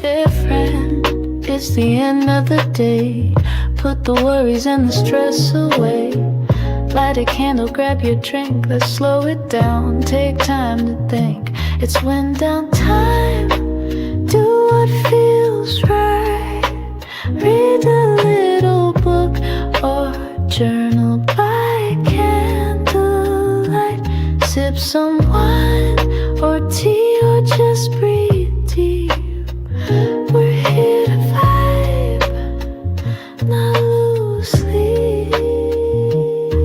different. It's the end of the day. Put the worries and the stress away. Light a candle, grab your drink. Let's slow it down, take time to think. It's wind down time. Do what feels right. Read a little book or journal by candlelight. Sip some wine or tea or just breathe deep. We're here to vibe, not lose sleep.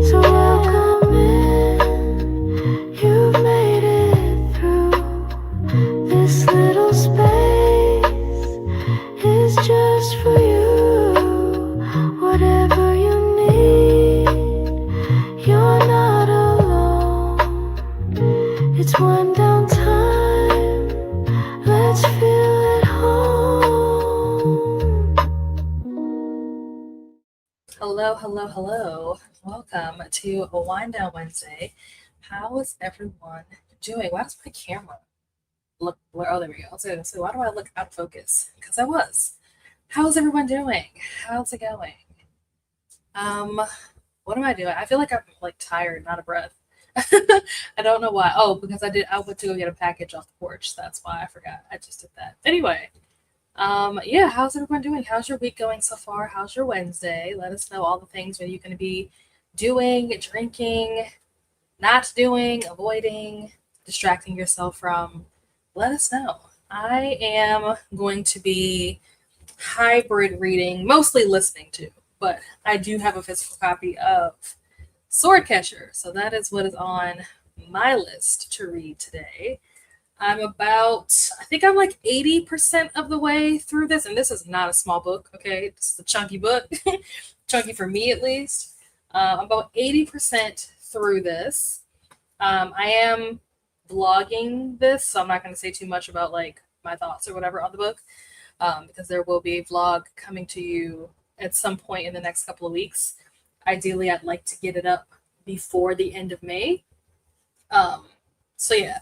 So welcome in, you made it through. This little space is just for you. Whatever you need, you're not alone. It's one down time, let's feel at home. Hello. Welcome to a Wind Down Wednesday. How is everyone doing? Why does my camera look blur? Oh, there we go. I was gonna say, why do I look out of focus? Because I was. How's everyone doing? How's it going? What am I doing? I feel like I'm like tired, not a breath. I don't know why. Oh, because I went to go get a package off the porch. That's why I forgot. I just did that. Anyway, yeah, how's everyone doing? How's your week going so far? How's your Wednesday? Let us know all the things that you're going to be doing, drinking, not doing, avoiding, distracting yourself from. Let us know. I am going to be hybrid reading, mostly listening to, but I do have a physical copy of Swordcatcher, so that is what is on my list to read today. I think I'm like 80% of the way through this, and this is not a small book, okay? This is a chunky book, chunky for me at least. About 80% through this. I am vlogging this, so I'm not going to say too much about like my thoughts or whatever on the book, because there will be a vlog coming to you at some point in the next couple of weeks. Ideally, I'd like to get it up before the end of May. So yeah,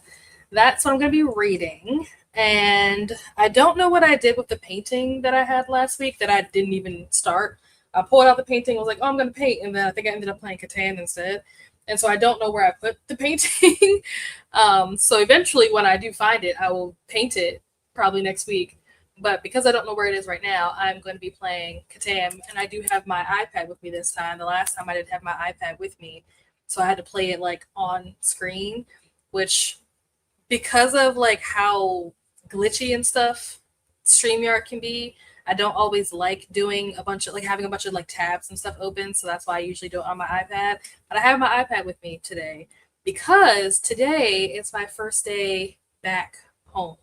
that's what I'm going to be reading. And I don't know what I did with the painting that I had last week that I didn't even start. I pulled out the painting, was like, oh, I'm going to paint. And then I think I ended up playing Catan instead. And so I don't know where I put the painting. So eventually when I do find it, I will paint it probably next week. But because I don't know where it is right now, I'm going to be playing Catan. And I do have my iPad with me this time. The last time I didn't have my iPad with me. So I had to play it like on screen, which because of like how glitchy and stuff StreamYard can be, I don't always like doing having a bunch of like tabs and stuff open. So that's why I usually do it on my iPad. But I have my iPad with me today because today it's my first day back home.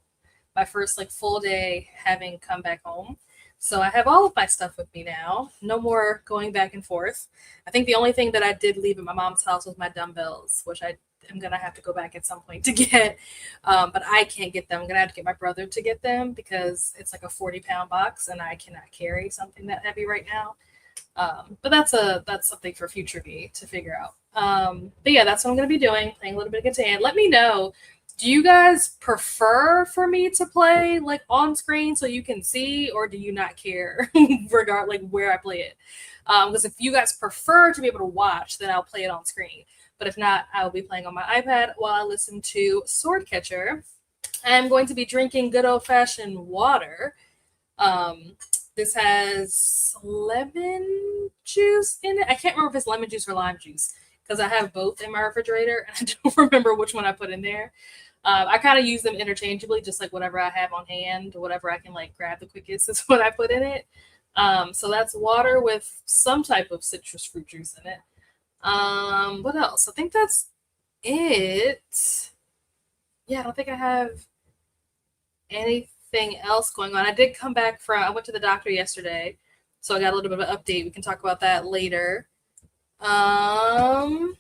My first like full day having come back home. So I have all of my stuff with me now. No more going back and forth. I think the only thing that I did leave at my mom's house was my dumbbells, which I am going to have to go back at some point to get. But I can't get them. I'm going to have to get my brother to get them because it's like a 40-pound box and I cannot carry something that heavy right now. But that's something for future me to figure out. But yeah, that's what I'm going to be doing, playing a little bit of Catan. Let me know. Do you guys prefer for me to play like on screen so you can see, or do you not care regard like where I play it? Because if you guys prefer to be able to watch, then I'll play it on screen. But if not, I'll be playing on my iPad while I listen to Swordcatcher. I'm going to be drinking good old-fashioned water. This has lemon juice in it. I can't remember if it's lemon juice or lime juice because I have both in my refrigerator and I don't remember which one I put in there. I kind of use them interchangeably, just like whatever I have on hand, whatever I can like grab the quickest is what I put in it. So that's water with some type of citrus fruit juice in it. What else? I think that's it. Yeah, I don't think I have anything else going on. I went to the doctor yesterday, so I got a little bit of an update. We can talk about that later. I'm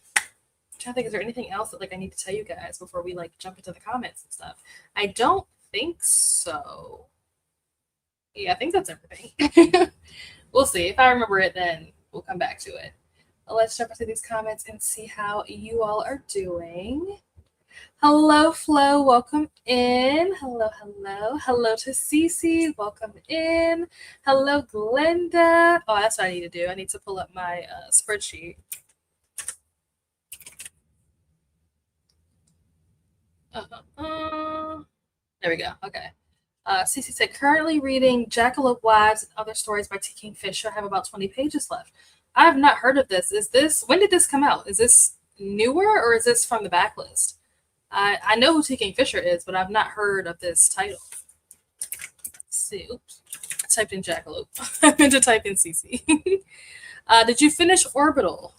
trying to think, is there anything else that like I need to tell you guys before we like jump into the comments and stuff? I don't think so. Yeah, I think that's everything. We'll see. If I remember it, then we'll come back to it. Let's jump into these comments and see how you all are doing. Hello, Flo. Welcome in. Hello, hello. Hello to Cece. Welcome in. Hello, Glenda. Oh, that's what I need to do. I need to pull up my spreadsheet. There we go. Okay. Cece said, currently reading Jackalope Wives and Other Stories by T. Kingfisher. I have about 20 pages left. I have not heard of this. When did this come out? Is this newer or is this from the backlist? I know who T. Kingfisher is, but I've not heard of this title. Let's see. Oops. I typed in Jackalope. I meant to type in Cece. Did you finish Orbital?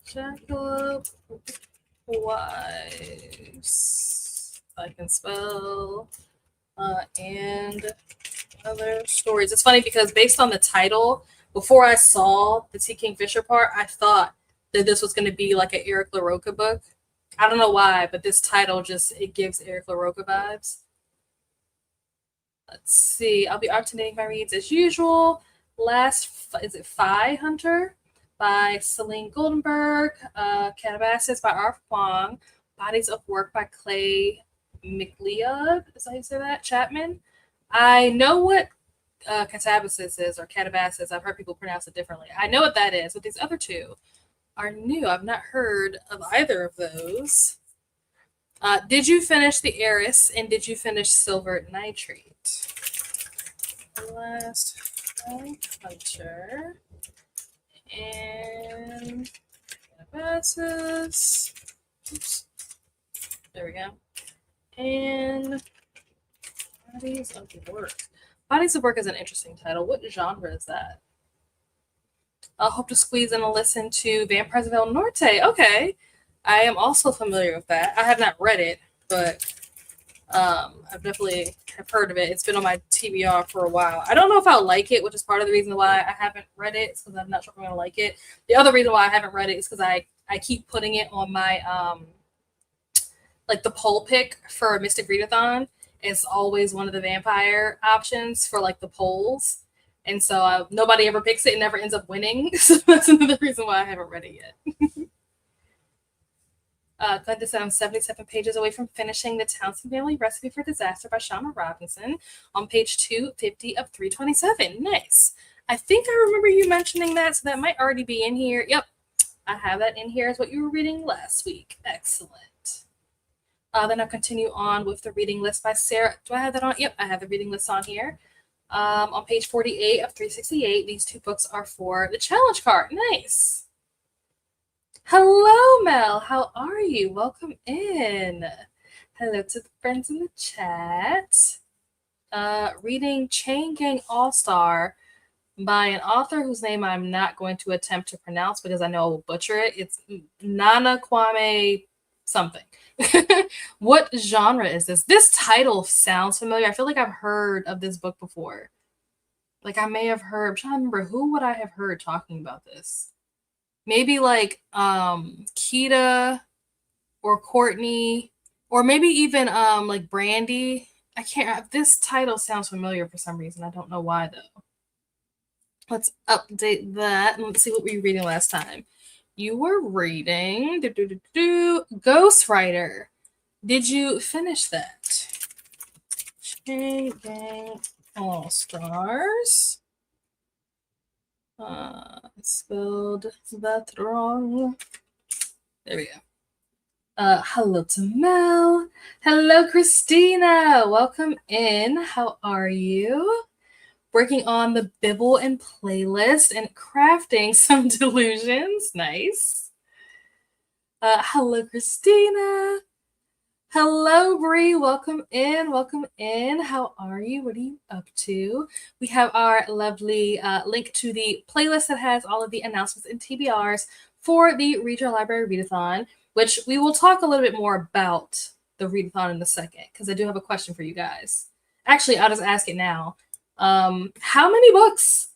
Jackalope Wives. I can spell. And other stories. It's funny because based on the title, before I saw the T. Kingfisher part, I thought that this was going to be like an Eric LaRocca book. I don't know why, but this title it gives Eric LaRocca vibes. Let's see. I'll be alternating my reads as usual. Is it Phi Hunter by Celine Goldenberg, Calabasas by Arthur Wong, Bodies of Work by Clay McLeod, is that how you say that? Chapman. I know what Catabasis is, or Catabasis. I've heard people pronounce it differently. I know what that is, but these other two are new. I've not heard of either of those. Did you finish The Heiress, and did you finish Silver Nitrate? Last Hunter and Catabasis. Oops. There we go. And Bodies of Work. Bodies of Work is an interesting title. What genre is that? I hope to squeeze in a listen to Vampires of El Norte. Okay. I am also familiar with that. I have not read it, but I've definitely have heard of it. It's been on my TBR for a while. I don't know if I'll like it, which is part of the reason why I haven't read it. It's because I'm not sure if I'm going to like it. The other reason why I haven't read it is because I keep putting it on my like the poll pick for Mystic Readathon is always one of the vampire options for like the polls. And so nobody ever picks it and never ends up winning. So that's another reason why I haven't read it yet. Glad to say I'm 77 pages away from finishing the Townsend Family Recipe for Disaster by Shauna Robinson on page 250 of 327. Nice. I think I remember you mentioning that, so that might already be in here. Yep, I have that in here as what you were reading last week. Excellent. Then I'll continue on with the reading list by Sarah. Do I have that on? Yep, I have the reading list on here. On page 48 of 368, these two books are for the challenge card. Nice. Hello, Mel. How are you? Welcome in. Hello to the friends in the chat. Reading Chain Gang All-Star by an author whose name I'm not going to attempt to pronounce because I know I will butcher it. It's Nana Kwame something. What genre is this? This title sounds familiar. I feel like I've heard of this book before. Like I may have heard, I'm trying to remember who would I have heard talking about this. Maybe like Keita or Courtney, or maybe even like Brandy. I can't, this title sounds familiar for some reason. I don't know why though. Let's update that and let's see what we were reading last time. You were reading Ghostwriter. Did you finish that? Chain Gang All Stars. Spelled that wrong. There we go. Hello to Mel. Hello, Christina. Welcome in. How are you? Working on the Bibble and playlist and crafting some delusions. Nice. Hello, Christina. Hello, Bree. Welcome in. Welcome in. How are you? What are you up to? We have our lovely link to the playlist that has all of the announcements and TBRs for the Read Your Library Readathon, which we will talk a little bit more about the Readathon in a second, because I do have a question for you guys. Actually, I'll just ask it now. How many books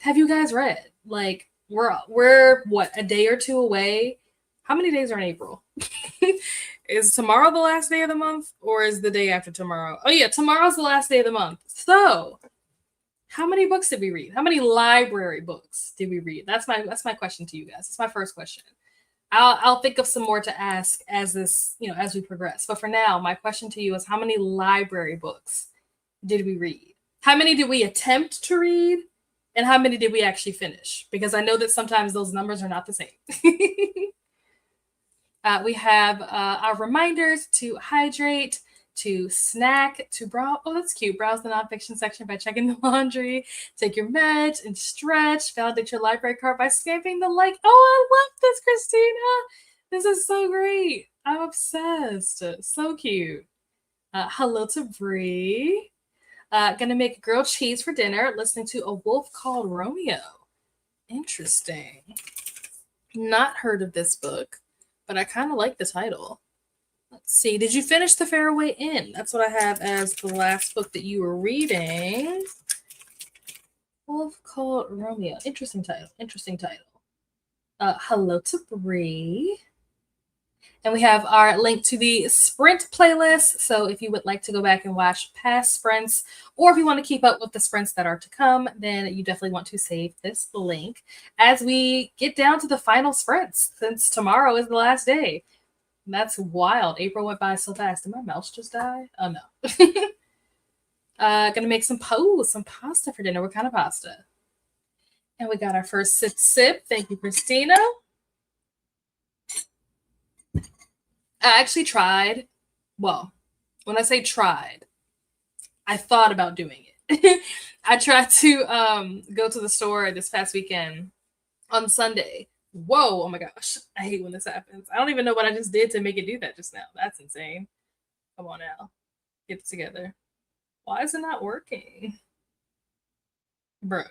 have you guys read? Like, we're what, a day or two away? How many days are in April? Is tomorrow the last day of the month, or is the day after tomorrow? Oh yeah, tomorrow's the last day of the month. So, how many books did we read? How many library books did we read? That's my question to you guys. That's my first question. I'll think of some more to ask as this, as we progress. But for now, my question to you is, how many library books did we read? How many did we attempt to read? And how many did we actually finish? Because I know that sometimes those numbers are not the same. We have our reminders to hydrate, to snack, to browse. Oh, that's cute. Browse the nonfiction section by checking the laundry, take your meds and stretch, validate your library card by stamping the like. Oh, I love this, Christina. This is so great. I'm obsessed. So cute. Hello to Bree. Gonna make grilled cheese for dinner, listening to A Wolf Called Romeo. Interesting. Not heard of this book, but I kind of like the title. Let's see. Did you finish The Faraway Inn? That's what I have as the last book that you were reading. Wolf Called Romeo. Interesting title. Interesting title. Hello to Bree. And we have our link to the sprint playlist. So if you would like to go back and watch past sprints, or if you want to keep up with the sprints that are to come, then you definitely want to save this link as we get down to the final sprints, since tomorrow is the last day. That's wild. April went by so fast. Did my mouse just die? Oh, no. Gonna make some pasta for dinner. What kind of pasta? And we got our first sip. Thank you, Christina. I actually tried. Well, when I say tried, I thought about doing it. I tried to go to the store this past weekend on Sunday. Whoa, oh my gosh. I hate when this happens. I don't even know what I just did to make it do that just now. That's insane. Come on now. Get it together. Why is it not working? Bro.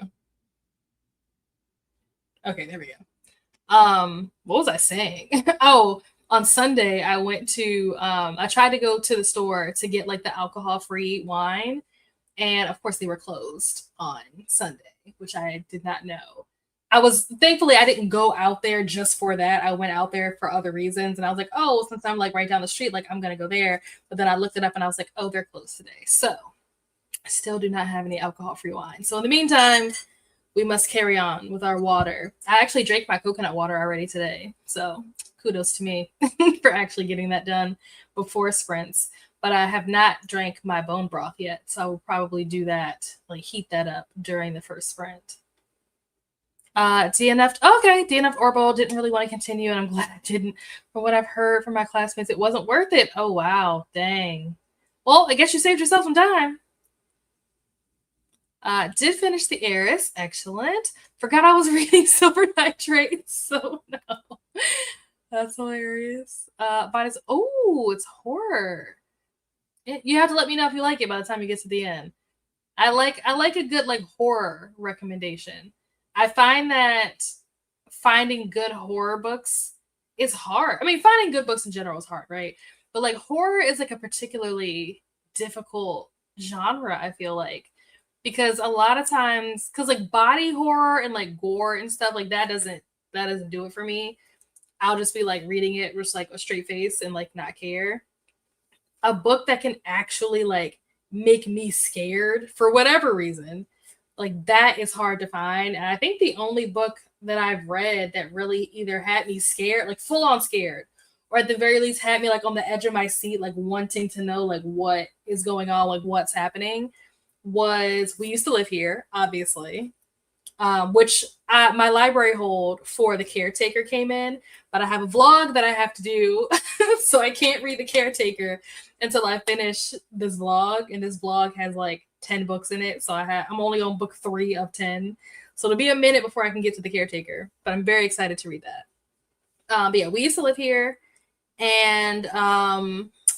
Okay, there we go. What was I saying? Oh, on Sunday, I went to, I tried to go to the store to get like the alcohol-free wine. And of course they were closed on Sunday, which I did not know. Thankfully, I didn't go out there just for that. I went out there for other reasons. And I was like, oh, since I'm like right down the street, like I'm going to go there. But then I looked it up and I was like, oh, they're closed today. So I still do not have any alcohol-free wine. So in the meantime, we must carry on with our water. I actually drank my coconut water already today. So kudos to me for actually getting that done before sprints. But I have not drank my bone broth yet. So I will probably do that, like heat that up during the first sprint. DNF. Okay, DNF Orbital didn't really want to continue, and I'm glad I didn't. From what I've heard from my classmates, it wasn't worth it. Oh, wow. Dang. Well, I guess you saved yourself some time. Did finish The Heiress. Excellent. Forgot I was reading Silver Nitrate. So no. That's hilarious. But it's horror. You have to let me know if you like it by the time you get to the end. I like a good like horror recommendation. I find that finding good horror books is hard. I mean, finding good books in general is hard, right? But like horror is like a particularly difficult genre, I feel like. Because a lot of times, because like body horror and like gore and stuff like that doesn't do it for me. I'll just be like reading it with like a straight face and like not care. A book that can actually like make me scared for whatever reason, like that is hard to find. And I think the only book that I've read that really either had me scared, like full on scared, or at the very least had me like on the edge of my seat, like wanting to know like what is going on, like what's happening, was We Used to Live Here, obviously. Which my library hold for The Caretaker came in, but I have a vlog that I have to do, so I can't read The Caretaker until I finish this vlog, and this vlog has like 10 books in it, so I'm only on book 3 of 10, so it'll be a minute before I can get to The Caretaker, but I'm very excited to read that. But yeah, We Used to Live Here, and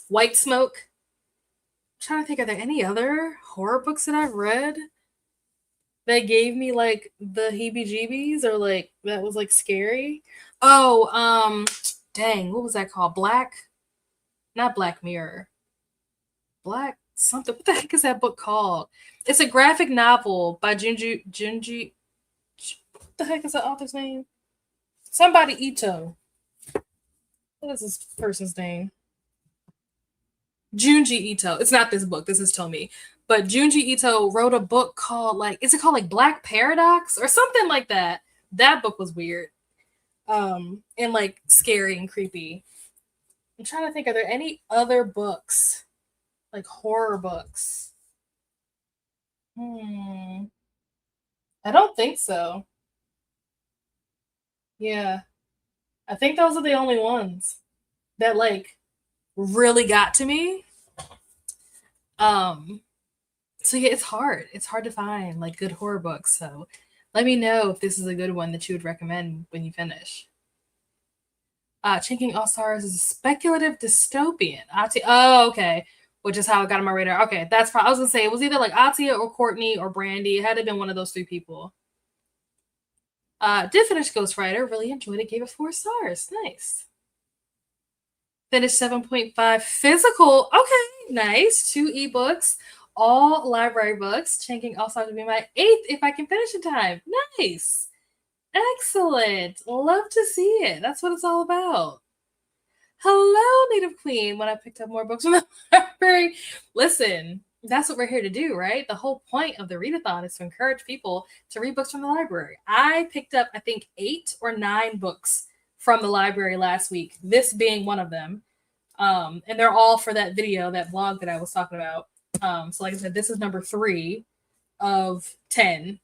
White Smoke. I'm trying to think, are there any other horror books that I've read that gave me like the heebie-jeebies or like that was like scary? Oh, dang, what was that called? Not Black Mirror. Black something. What the heck is that book called? It's a graphic novel by Junji. What the heck is the author's name? Somebody Ito. What is this person's name? Junji Ito. It's not this book. This is Tomi. But Junji Ito wrote a book called is it called like Black Paradox or something like that? That book was weird. And like scary and creepy. I'm trying to think, are there any other books, like horror books? I don't think so. Yeah. I think those are the only ones that like really got to me. Um so yeah, it's hard. It's hard to find like good horror books. So let me know if this is a good one that you would recommend when you finish. Chinking All Stars is a speculative dystopian. Oh, okay. Which is how it got on my radar. Okay, that's probably, I was gonna say it was either like Atia or Courtney or Brandy. It had to have been one of those three people. Did finish Ghostwriter. Really enjoyed it. Gave it 4 stars. Nice. Finished 7.5 physical. Okay, nice. 2 ebooks, all library books. Chinking All Stars will be my 8th if I can finish in time. Nice. Excellent. Love to see it. That's what it's all about. Hello, Native Queen. When I picked up more books from the library. Listen, that's what we're here to do, right? The whole point of the Readathon is to encourage people to read books from the library. I picked up, I think, 8 or 9 books from the library last week, this being one of them. And they're all for that video, that vlog that I was talking about. So like I said, this is number 3 of 10.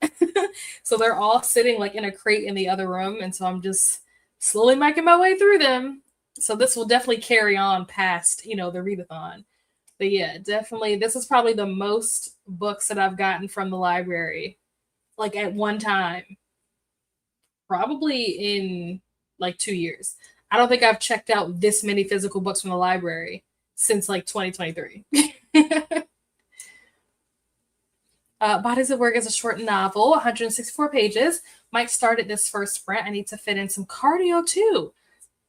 So they're all sitting like in a crate in the other room. And so I'm just slowly making my way through them. So this will definitely carry on past, the readathon. But yeah, definitely, this is probably the most books that I've gotten from the library, like at one time, probably in like 2 years. I don't think I've checked out this many physical books from the library since like 2023. Bodies of Work is a short novel, 164 pages. Might start at this first sprint. I need to fit in some cardio too.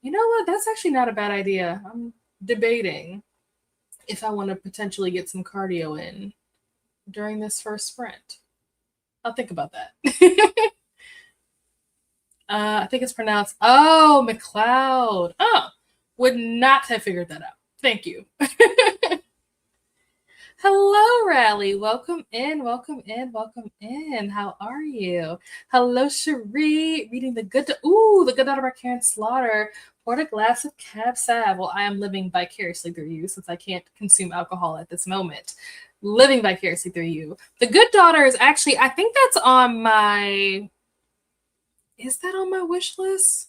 You know what? That's actually not a bad idea. I'm debating if I want to potentially get some cardio in during this first sprint. I'll think about that. I think it's pronounced, McLeod. Oh, would not have figured that out. Thank you. Hello, Rally. Welcome in, welcome in, welcome in. How are you? Hello, Cherie. Reading the good daughter by Karen Slaughter. Poured a glass of Cab Sav. Well, I am living vicariously through you since I can't consume alcohol at this moment. Living vicariously through you. The Good Daughter is actually, I think that's on my, is that on my wish list?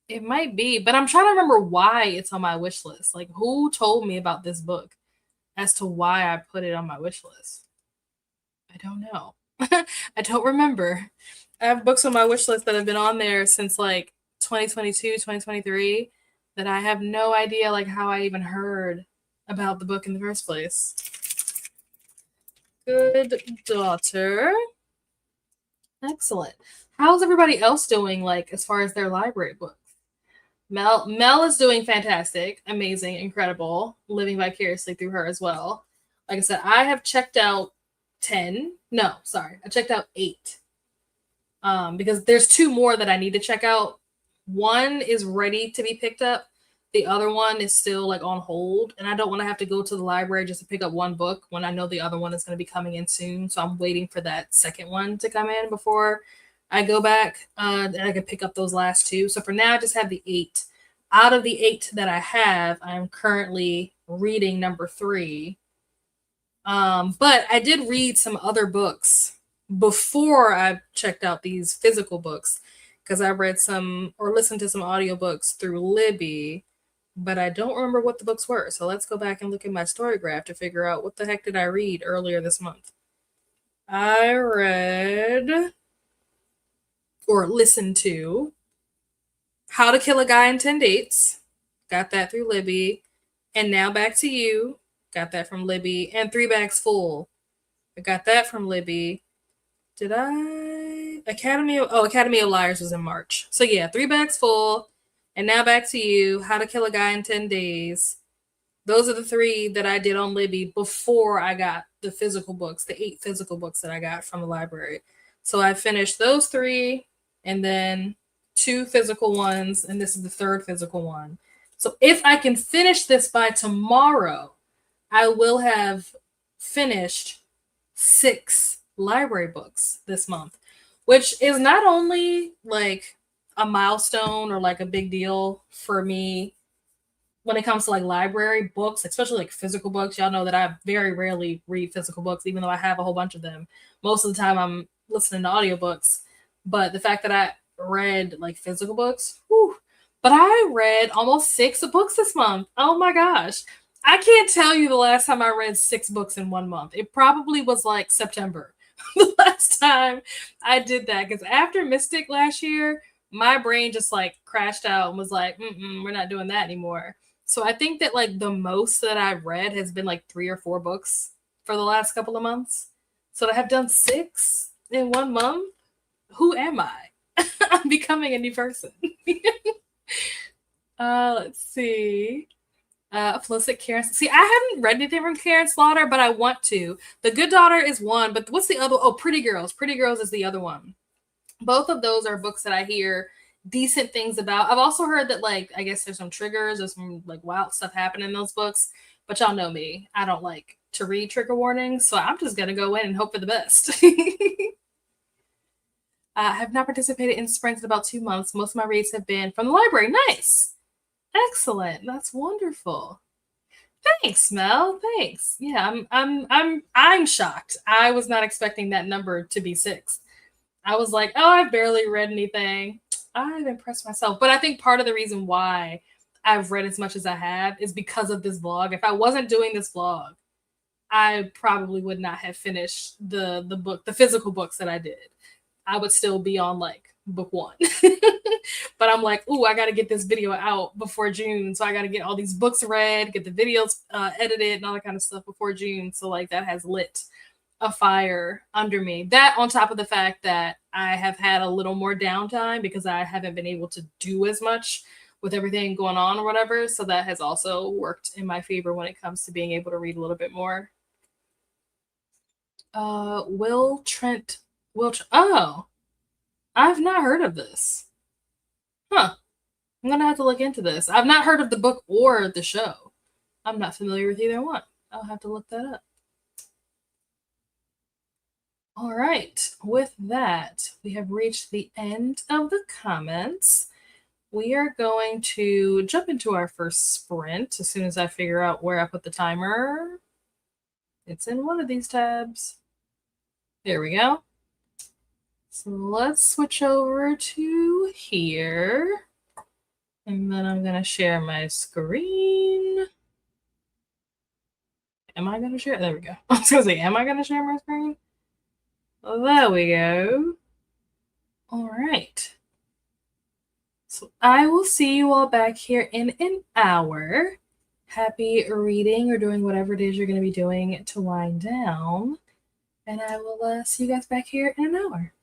It might be, but I'm trying to remember why it's on my wish list. Like, who told me about this book as to why I put it on my wish list? I don't know. I don't remember. I have books on my wish list that have been on there since like 2022, 2023 that I have no idea like how I even heard about the book in the first place. Good Daughter. Excellent. How's everybody else doing, like, as far as their library books? Mel is doing fantastic, amazing, incredible, living vicariously through her as well. Like I said, I have checked out 10. No, sorry. I checked out 8. Because there's 2 more that I need to check out. One is ready to be picked up. The other one is still like on hold, and I don't want to have to go to the library just to pick up one book when I know the other one is going to be coming in soon. So I'm waiting for that second one to come in before I go back, and I can pick up those last 2. So for now, I just have the 8. Out of the 8 that I have, I'm currently reading number 3. But I did read some other books before I checked out these physical books, because I read some or listened to some audiobooks through Libby, but I don't remember what the books were. So let's go back and look at my story graph to figure out what the heck did I read earlier this month. I read or listened to How to Kill a Guy in 10 Dates. Got that through Libby. And Now Back to You. Got that from Libby. And 3 Bags Full. I got that from Libby. Did I? Academy of Liars was in March. So yeah, 3 Bags Full. And Now Back to You. How to Kill a Guy in 10 Days. Those are the 3 that I did on Libby before I got the physical books, the 8 physical books that I got from the library. So I finished those 3 and then 2 physical ones, and this is the 3rd physical one. So if I can finish this by tomorrow, I will have finished 6 library books this month, which is not only like a milestone or like a big deal for me when it comes to like library books, especially like physical books. Y'all know that I very rarely read physical books, even though I have a whole bunch of them. Most of the time I'm listening to audiobooks. But the fact that I read like physical books, whew, but I read almost 6 books this month. Oh my gosh. I can't tell you the last time I read 6 books in 1 month. It probably was like September the last time I did that. Because after Mystic last year, my brain just like crashed out and was like, we're not doing that anymore. So I think that like the most that I've read has been like 3 or 4 books for the last couple of months. So to have done 6 in 1 month, who am I? I'm becoming a new person. Let's see. Felicity Karen. See, I haven't read anything from Karen Slaughter, but I want to. The Good Daughter is one, but what's the other? Oh, Pretty Girls. Pretty Girls is the other one. Both of those are books that I hear decent things about. I've also heard that, like, I guess there's some triggers or some like wild stuff happening in those books. But y'all know me. I don't like to read trigger warnings, so I'm just gonna go in and hope for the best. I have not participated in sprints in about 2 months. Most of my reads have been from the library. Nice. Excellent. That's wonderful. Thanks, Mel. Thanks. Yeah, I'm shocked. I was not expecting that number to be 6. I was like, oh, I've barely read anything. I've impressed myself. But I think part of the reason why I've read as much as I have is because of this vlog. If I wasn't doing this vlog, I probably would not have finished the book, the physical books that I did. I would still be on like book 1. But I'm like, ooh, I got to get this video out before June. So I got to get all these books read, get the videos edited and all that kind of stuff before June. So like that has lit a fire under me. That on top of the fact that I have had a little more downtime because I haven't been able to do as much with everything going on or whatever. So that has also worked in my favor when it comes to being able to read a little bit more. Will Trent. Oh, I've not heard of this. Huh. I'm gonna have to look into this. I've not heard of the book or the show. I'm not familiar with either one. I'll have to look that up. All right. With that, we have reached the end of the comments. We are going to jump into our first sprint as soon as I figure out where I put the timer. It's in one of these tabs. There we go. So let's switch over to here. And then I'm going to share my screen. Am I going to share? There we go. I was going to say, am I going to share my screen? Well, there we go. All right. So I will see you all back here in an hour. Happy reading or doing whatever it is you're going to be doing to wind down. And I will see you guys back here in an hour.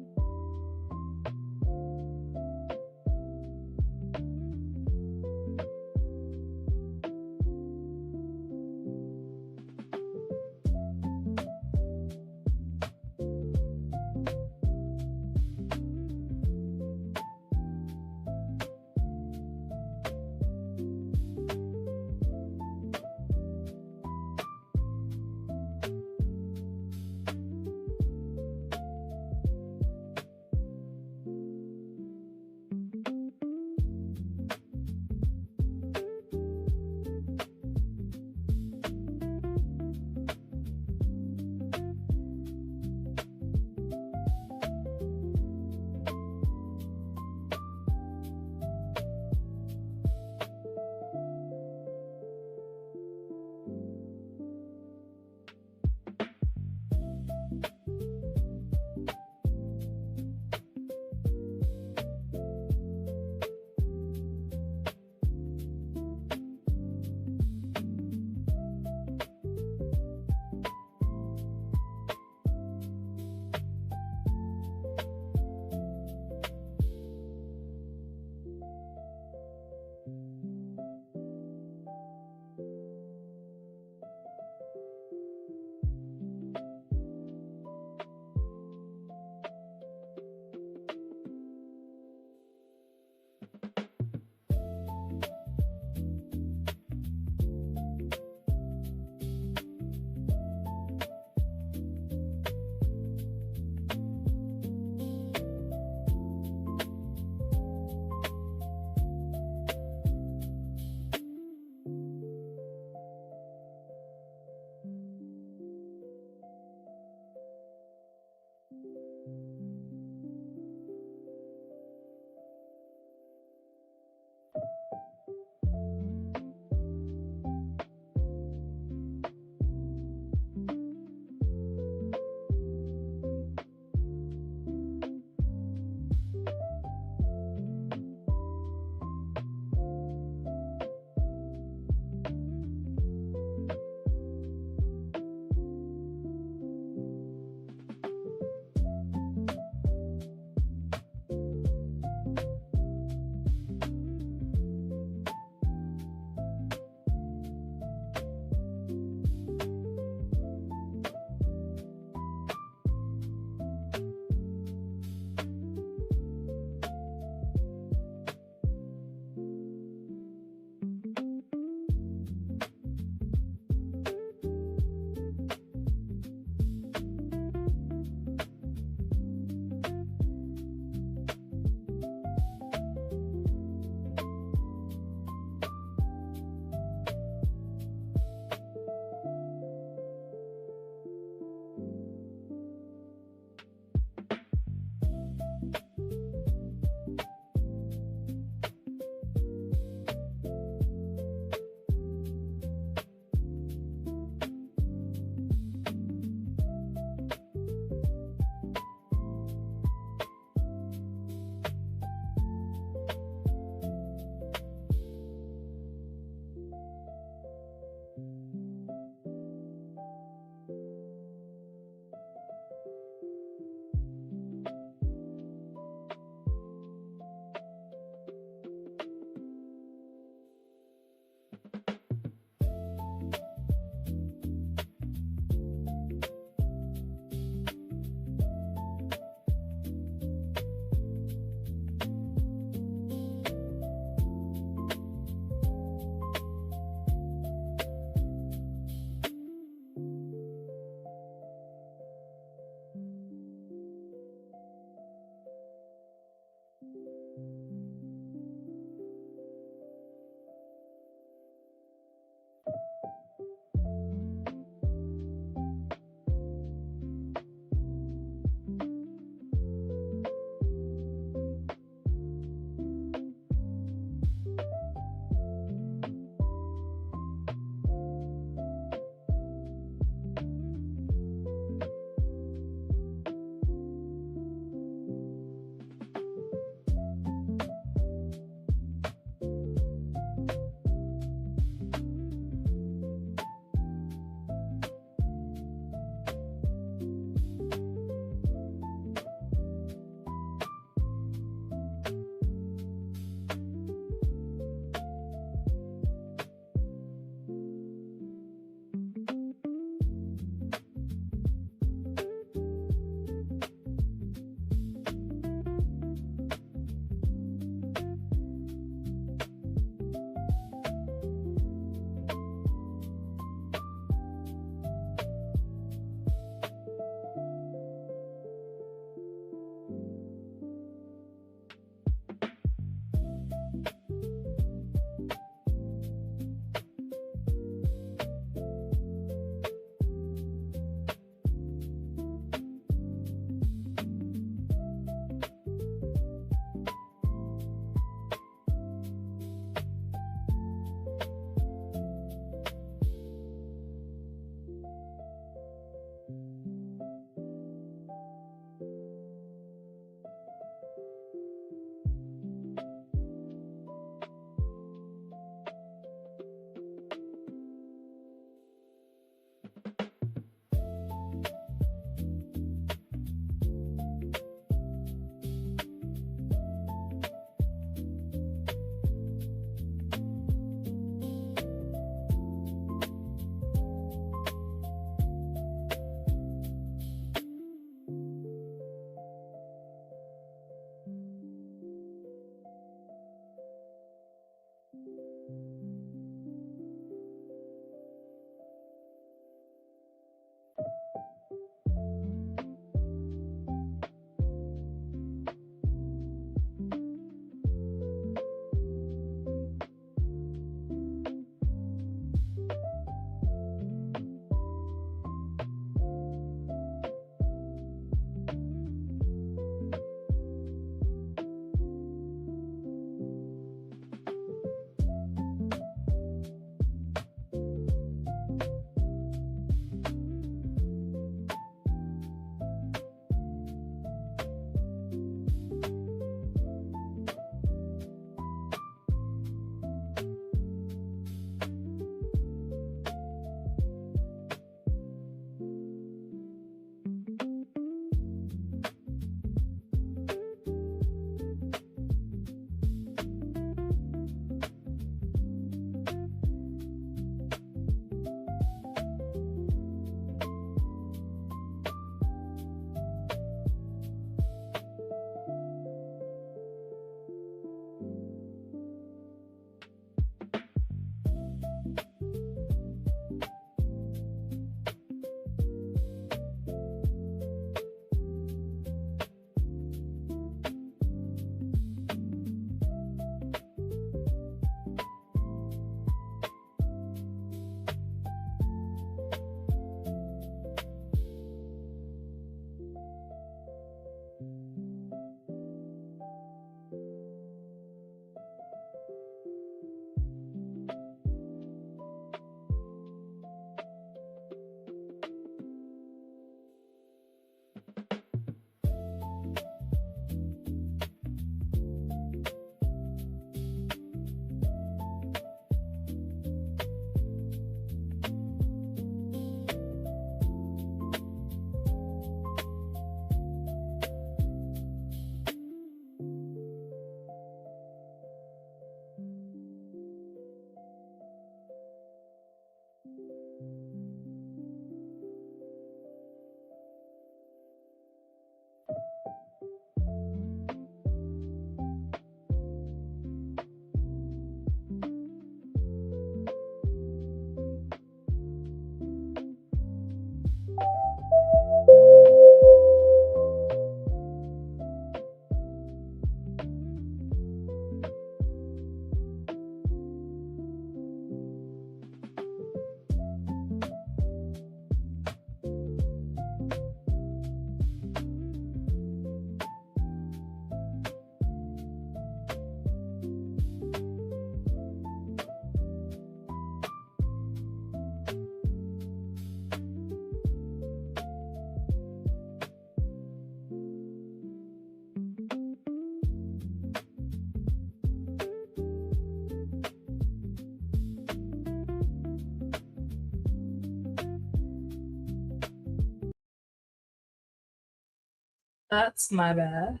That's my bad.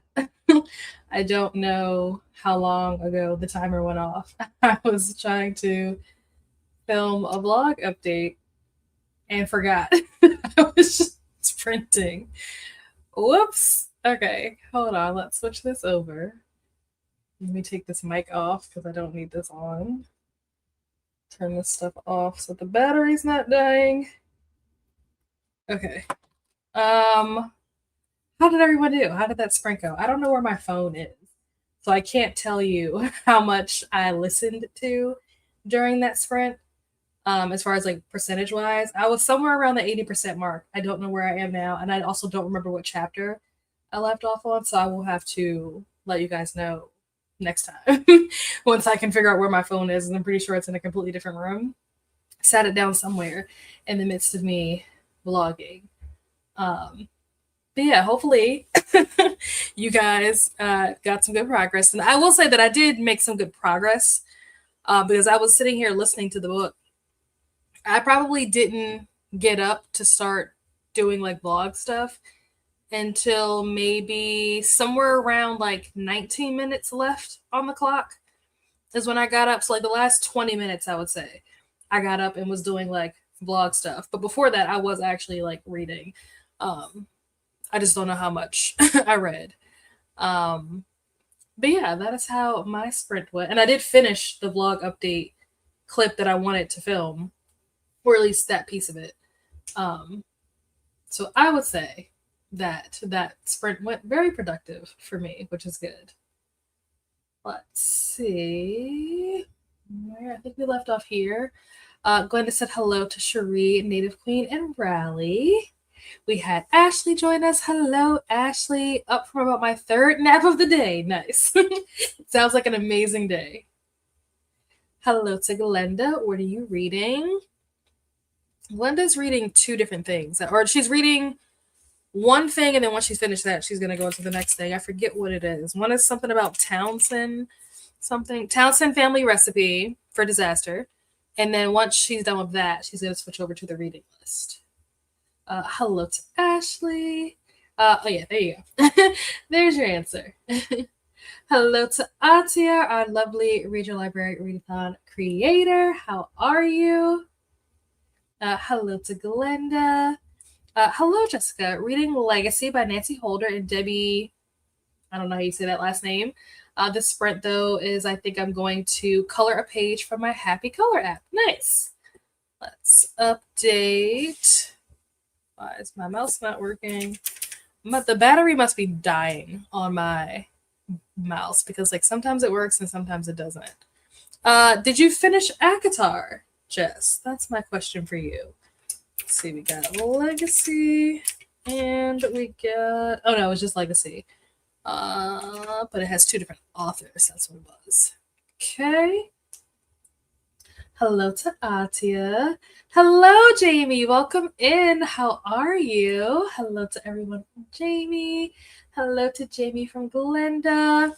I don't know how long ago the timer went off. I was trying to film a vlog update and forgot. I was just sprinting. Whoops. Okay, hold on. Let's switch this over. Let me take this mic off because I don't need this on. Turn this stuff off so the battery's not dying. Okay. How did everyone do? How did that sprint go? I don't know where my phone is, so I can't tell you how much I listened to during that sprint. As far as like percentage wise, I was somewhere around the 80% mark. I don't know where I am now, and I also don't remember what chapter I left off on, so I will have to let you guys know next time once I can figure out where my phone is, and I'm pretty sure it's in a completely different room. I sat it down somewhere in the midst of me vlogging. But yeah, hopefully you guys got some good progress. And I will say that I did make some good progress because I was sitting here listening to the book. I probably didn't get up to start doing like vlog stuff until maybe somewhere around like 19 minutes left on the clock is when I got up. So like the last 20 minutes, I would say, I got up and was doing like vlog stuff. But before that, I was actually like reading. I just don't know how much I read. But yeah, that is how my sprint went. And I did finish the vlog update clip that I wanted to film, or at least that piece of it. So I would say that that sprint went very productive for me, which is good. Let's see. I think we left off here. Glenda said hello to Cherie, Native Queen, and Rally. We had Ashley join us. Hello, Ashley. Up from about my third nap of the day. Nice. Sounds like an amazing day. Hello to Glenda. What are you reading? Glenda's reading two different things. Or she's reading one thing, and then once she's finished that, she's going to go into the next thing. I forget what it is. One is something about Townsend family recipe for disaster. And then once she's done with that, she's going to switch over to the reading list. Hello to Ashley. Oh yeah, there you go. There's your answer. Hello to Atia, our lovely regional library readathon creator. How are you? Hello to Glenda. Hello, Jessica. Reading Legacy by Nancy Holder and Debbie. I don't know how you say that last name. The sprint, though, is I think I'm going to color a page from my Happy Color app. Nice. Let's update. Why is my mouse not working? The battery must be dying on my mouse because like sometimes it works and sometimes it doesn't. Did you finish ACOTAR, Jess? That's my question for you. Let's see, we got Legacy and we got, oh no, it was just Legacy. But it has two different authors. That's what it was. Okay. Hello to Atia. Hello, Jamie. Welcome in. How are you? Hello to everyone from Jamie. Hello to Jamie from Glenda.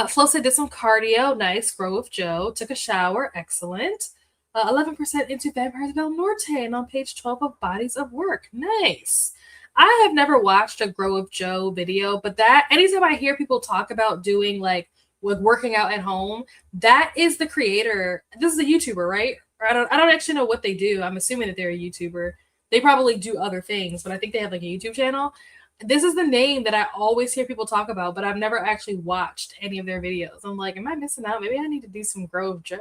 Flo said did some cardio. Nice. Grow with Joe. Took a shower. Excellent. 11% into Vampires del Norte and on page 12 of Bodies of Work. Nice. I have never watched a Grow with Joe video, but that anytime I hear people talk about doing like with working out at home, that is the creator. This is a YouTuber, right? Or I don't actually know what they do. I'm assuming that they're a YouTuber. They probably do other things, but I think they have like a YouTube channel. This is the name that I always hear people talk about, but I've never actually watched any of their videos. I'm like, am I missing out? Maybe I need to do some Grow with Joe.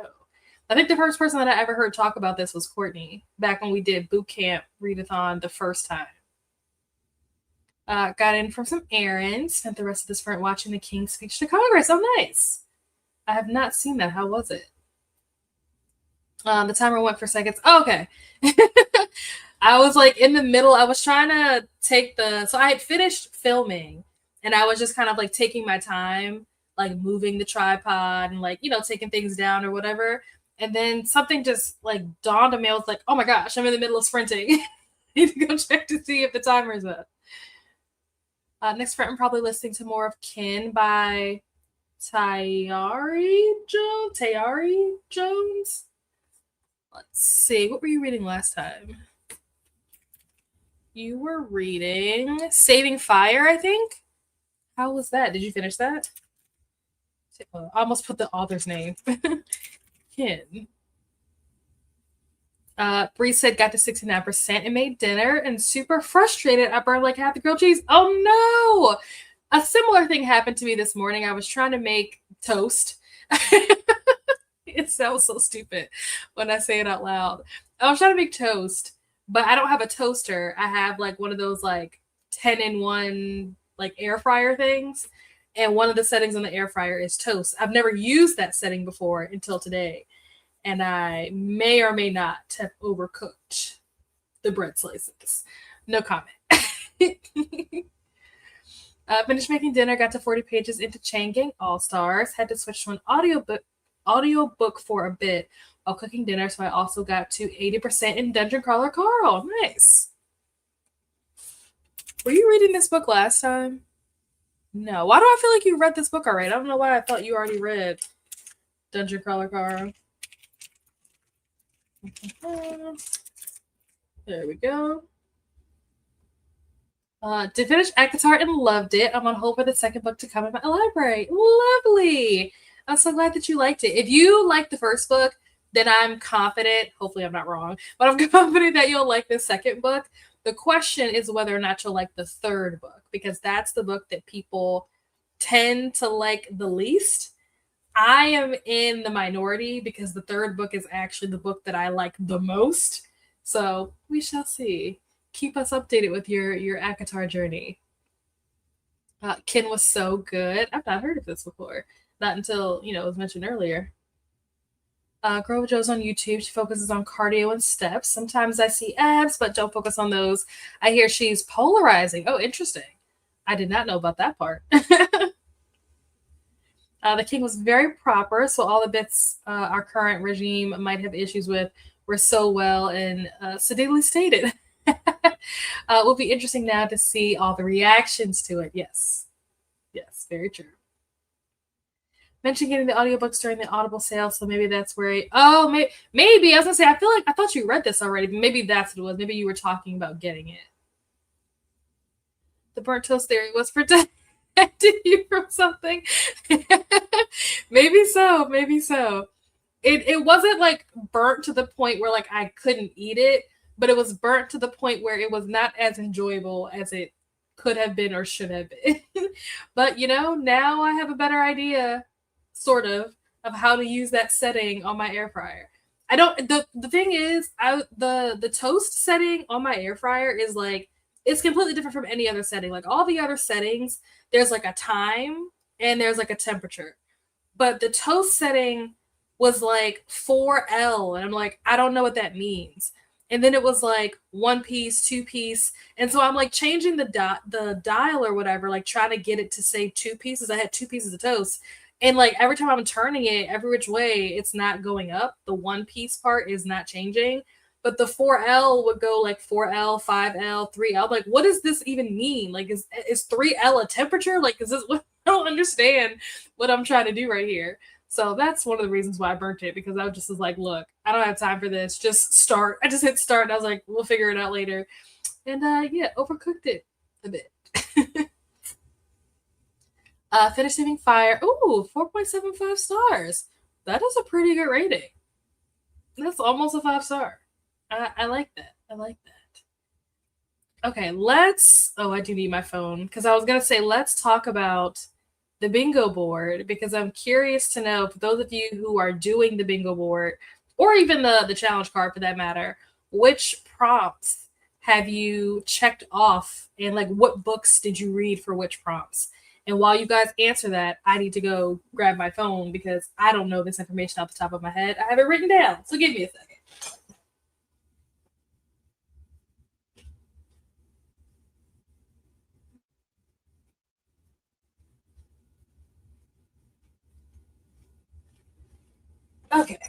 I think the first person that I ever heard talk about this was Courtney, back when we did boot camp readathon the first time. Got in from some errands, spent the rest of the sprint watching the King's speech to Congress. Oh, nice. I have not seen that. How was it? The timer went for seconds. Oh, okay. I was like in the middle. I was trying to take so I had finished filming and I was just kind of like taking my time, like moving the tripod and like, taking things down or whatever. And then something just like dawned on me. I was like, oh my gosh, I'm in the middle of sprinting. I need to go check to see if the timer is up. Next sprint, I'm probably listening to more of Kin by Tayari Jones. Let's see. What were you reading last time? You were reading Saving Fire, I think. How was that? Did you finish that? I almost put the author's name. Ken. Bree said got to 69% and made dinner and super frustrated. I burned like half the grilled cheese. Oh no! A similar thing happened to me this morning. I was trying to make toast. It sounds so stupid when I say it out loud. I was trying to make toast, but I don't have a toaster. I have like one of those like 10-in-1 like air fryer things. And one of the settings on the air fryer is toast. I've never used that setting before until today. And I may or may not have overcooked the bread slices. No comment. Finished making dinner, got to 40 pages into Chain Gang All-Stars, had to switch to an audiobook for a bit while cooking dinner, so I also got to 80% in Dungeon Crawler Carl. Nice. Were you reading this book last time? No. Why do I feel like you read this book already? I don't know why I thought you already read Dungeon Crawler Carl. There we go. Did finish ACOTAR and loved it. I'm on hold for the second book to come in my library. Lovely. I'm so glad that you liked it. If you liked the first book, then I'm confident, hopefully I'm not wrong, but I'm confident that you'll like the second book. The question is whether or not you'll like the third book, because that's the book that people tend to like the least. I am in the minority because the third book is actually the book that I like the most. So we shall see. Keep us updated with your ACOTAR journey. Ken was so good. I've not heard of this before. Not until, it was mentioned earlier. Girl with Joe's on YouTube. She focuses on cardio and steps. Sometimes I see abs, but don't focus on those. I hear she's polarizing. Oh, interesting. I did not know about that part. The king was very proper, so all the bits our current regime might have issues with were so well and sedately stated. Will be interesting now to see all the reactions to it. Yes, very true. Mentioned getting the audiobooks during the Audible sale, so maybe that's where maybe I was gonna say, I feel like I thought you read this already, but maybe that's what it was. Maybe you were talking about getting it. The burnt toast theory was protected you from something. Maybe so. It wasn't like burnt to the point where like I couldn't eat it, but it was burnt to the point where it was not as enjoyable as it could have been or should have been. But now I have a better idea, sort of how to use that setting on my air fryer. I don't. The thing is, the toast setting on my air fryer is like, it's completely different from any other setting. Like all the other settings, there's like a time and there's like a temperature, but the toast setting was like 4L, and I'm like, I don't know what that means. And then it was like 1 piece, 2 piece, and so I'm like changing the dial or whatever, like trying to get it to say 2 pieces. I had 2 pieces of toast, and like every time I'm turning it every which way, it's not going up. The 1 piece part is not changing, but the 4L would go like 4L, 5L, 3L. I'm like, what does this even mean? Like, is 3L a temperature? Like, is this what? I don't understand what I'm trying to do right here. So that's one of the reasons why I burnt it, because I just was like, look, I don't have time for this. Just start. I just hit start, and I was like, we'll figure it out later. And overcooked it a bit. Finished Saving Fire. Ooh, 4.75 stars. That is a pretty good rating. That's almost a 5-star. I like that. Okay, I do need my phone, because I was going to say, let's talk about the bingo board, because I'm curious to know, for those of you who are doing the bingo board, or even the challenge card for that matter, which prompts have you checked off, and like what books did you read for which prompts? And while you guys answer that, I need to go grab my phone, because I don't know this information off the top of my head. I have it written down, so give me a second. Okay,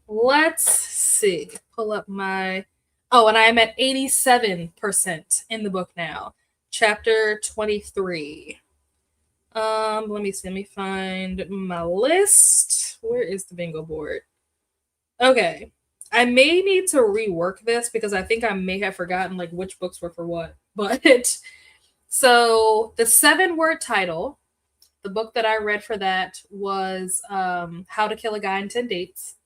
let's see. Pull up my... Oh, and I am at 87% in the book now. Chapter 23. Let me find my list. Where is the bingo board? Okay. I may need to rework this because I think I may have forgotten like which books were for what. But so the 7-word title, the book that I read for that was How to Kill a Guy in 10 Dates.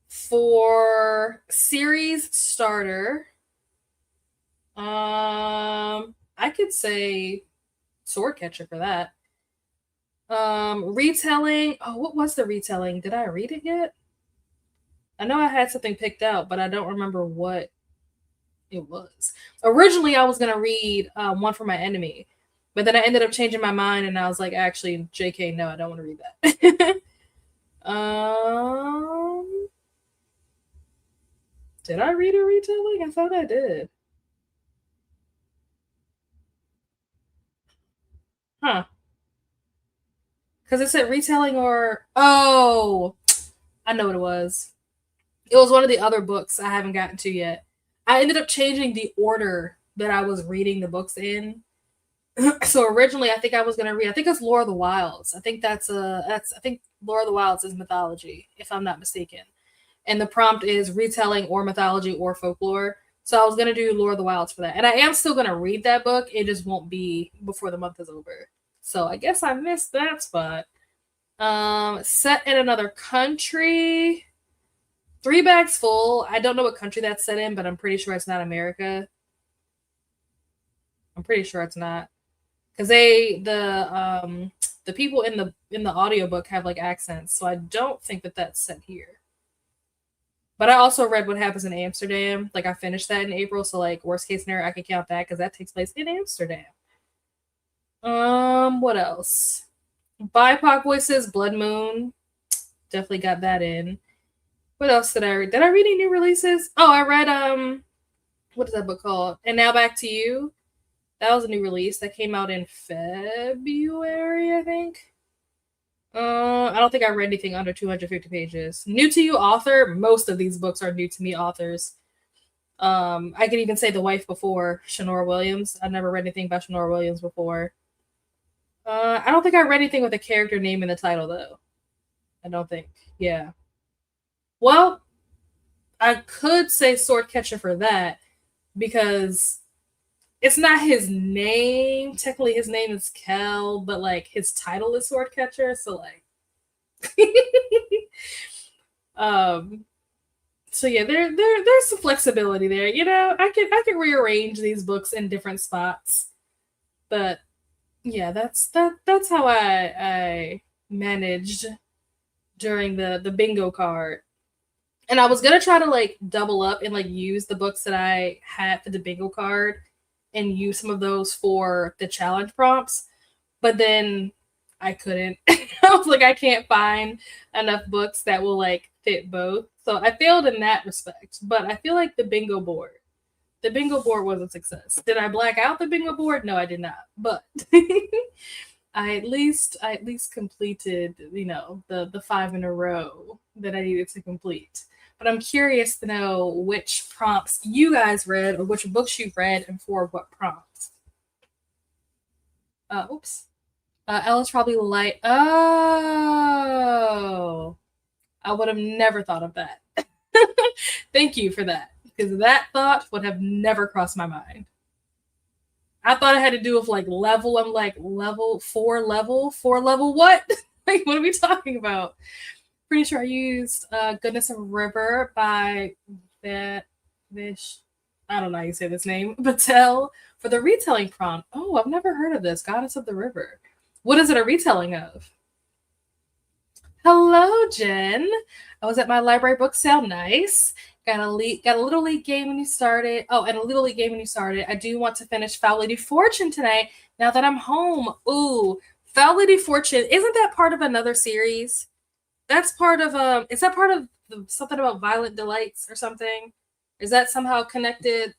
For series starter, I could say Swordcatcher for that. Retelling. Oh, what was the retelling? Did I read it yet? I know I had something picked out, but I don't remember what it was. Originally, I was gonna read One for My Enemy, but then I ended up changing my mind, and I was like, actually, JK, no, I don't want to read that. Did I read a retelling? I thought I did. Huh. Because it said retelling or. Oh, I know what it was. It was one of the other books I haven't gotten to yet. I ended up changing the order that I was reading the books in. So originally, I think I was gonna read. I think it's Lore of the Wilds. I think that's. I think Lore of the Wilds is mythology, if I'm not mistaken. And the prompt is retelling or mythology or folklore. So I was gonna do Lore of the Wilds for that, and I am still gonna read that book. It just won't be before the month is over. So I guess I missed that spot. Set in another country. 3 Bags Full. I don't know what country that's set in, but I'm pretty sure it's not America. I'm pretty sure it's not. Because the people in the audiobook have like accents, so I don't think that that's set here. But I also read What Happens in Amsterdam. Like I finished that in April, so like worst case scenario, I could count that because that takes place in Amsterdam. What else? BIPOC Voices, Blood Moon. Definitely got that in. What else did I read? Did I read any new releases? Oh, I read what is that book called? And Now Back to You. That was a new release that came out in February, I think. I don't think I read anything under 250 pages. New to you author. Most of these books are new to me authors. I could even say The Wife Before, Shanora Williams. I've never read anything by Shanora Williams before. I don't think I read anything with a character name in the title though. I don't think. Yeah. Well, I could say Swordcatcher for that because it's not his name. Technically, his name is Kel, but like his title is Swordcatcher. So like, so yeah, there's some flexibility there. You know, I can rearrange these books in different spots, but yeah, that's how I managed during the bingo card. And I was gonna try to like double up and like use the books that I had for the bingo card and use some of those for the challenge prompts, but then I couldn't. I was like, I can't find enough books that will like fit both. So I failed in that respect. But I feel like the bingo board was a success. Did I black out the bingo board? No, I did not. But I at least completed, you know, the 5 in a row that I needed to complete. But I'm curious to know which prompts you guys read or which books you've read and for what prompts. Oops. Ella's probably like, oh, I would have never thought of that. Thank you for that, because that thought would have never crossed my mind. I thought it had to do with like level. I'm like level 4 what? Like, what are we talking about? Pretty sure I used Goodness of a River by Vish. I don't know how you say this name. Battelle for the retelling prompt. Oh, I've never heard of this. Goddess of the River. What is it a retelling of? Hello, Jen. I was at my library book sale. Nice. Got a Little League game when you started. Oh, and a Little League game when you started. I do want to finish Foul Lady Fortune tonight now that I'm home. Ooh, Foul Lady Fortune. Isn't that part of another series? That's part of is that part of something about Violent Delights or something? Is that somehow connected?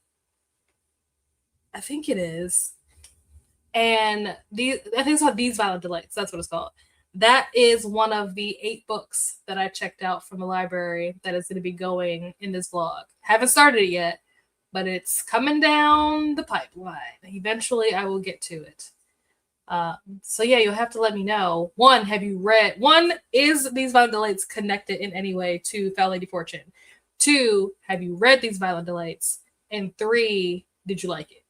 I think it is. And I think it's called These Violent Delights. That's what it's called. That is one of the 8 books that I checked out from the library that is going to be going in this vlog. Haven't started it yet, but it's coming down the pipeline. Eventually, I will get to it. So yeah, you'll have to let me know. One, is These Violent Delights connected in any way to Foul Lady Fortune? 2, have you read these Violent Delights? And 3, did you like it?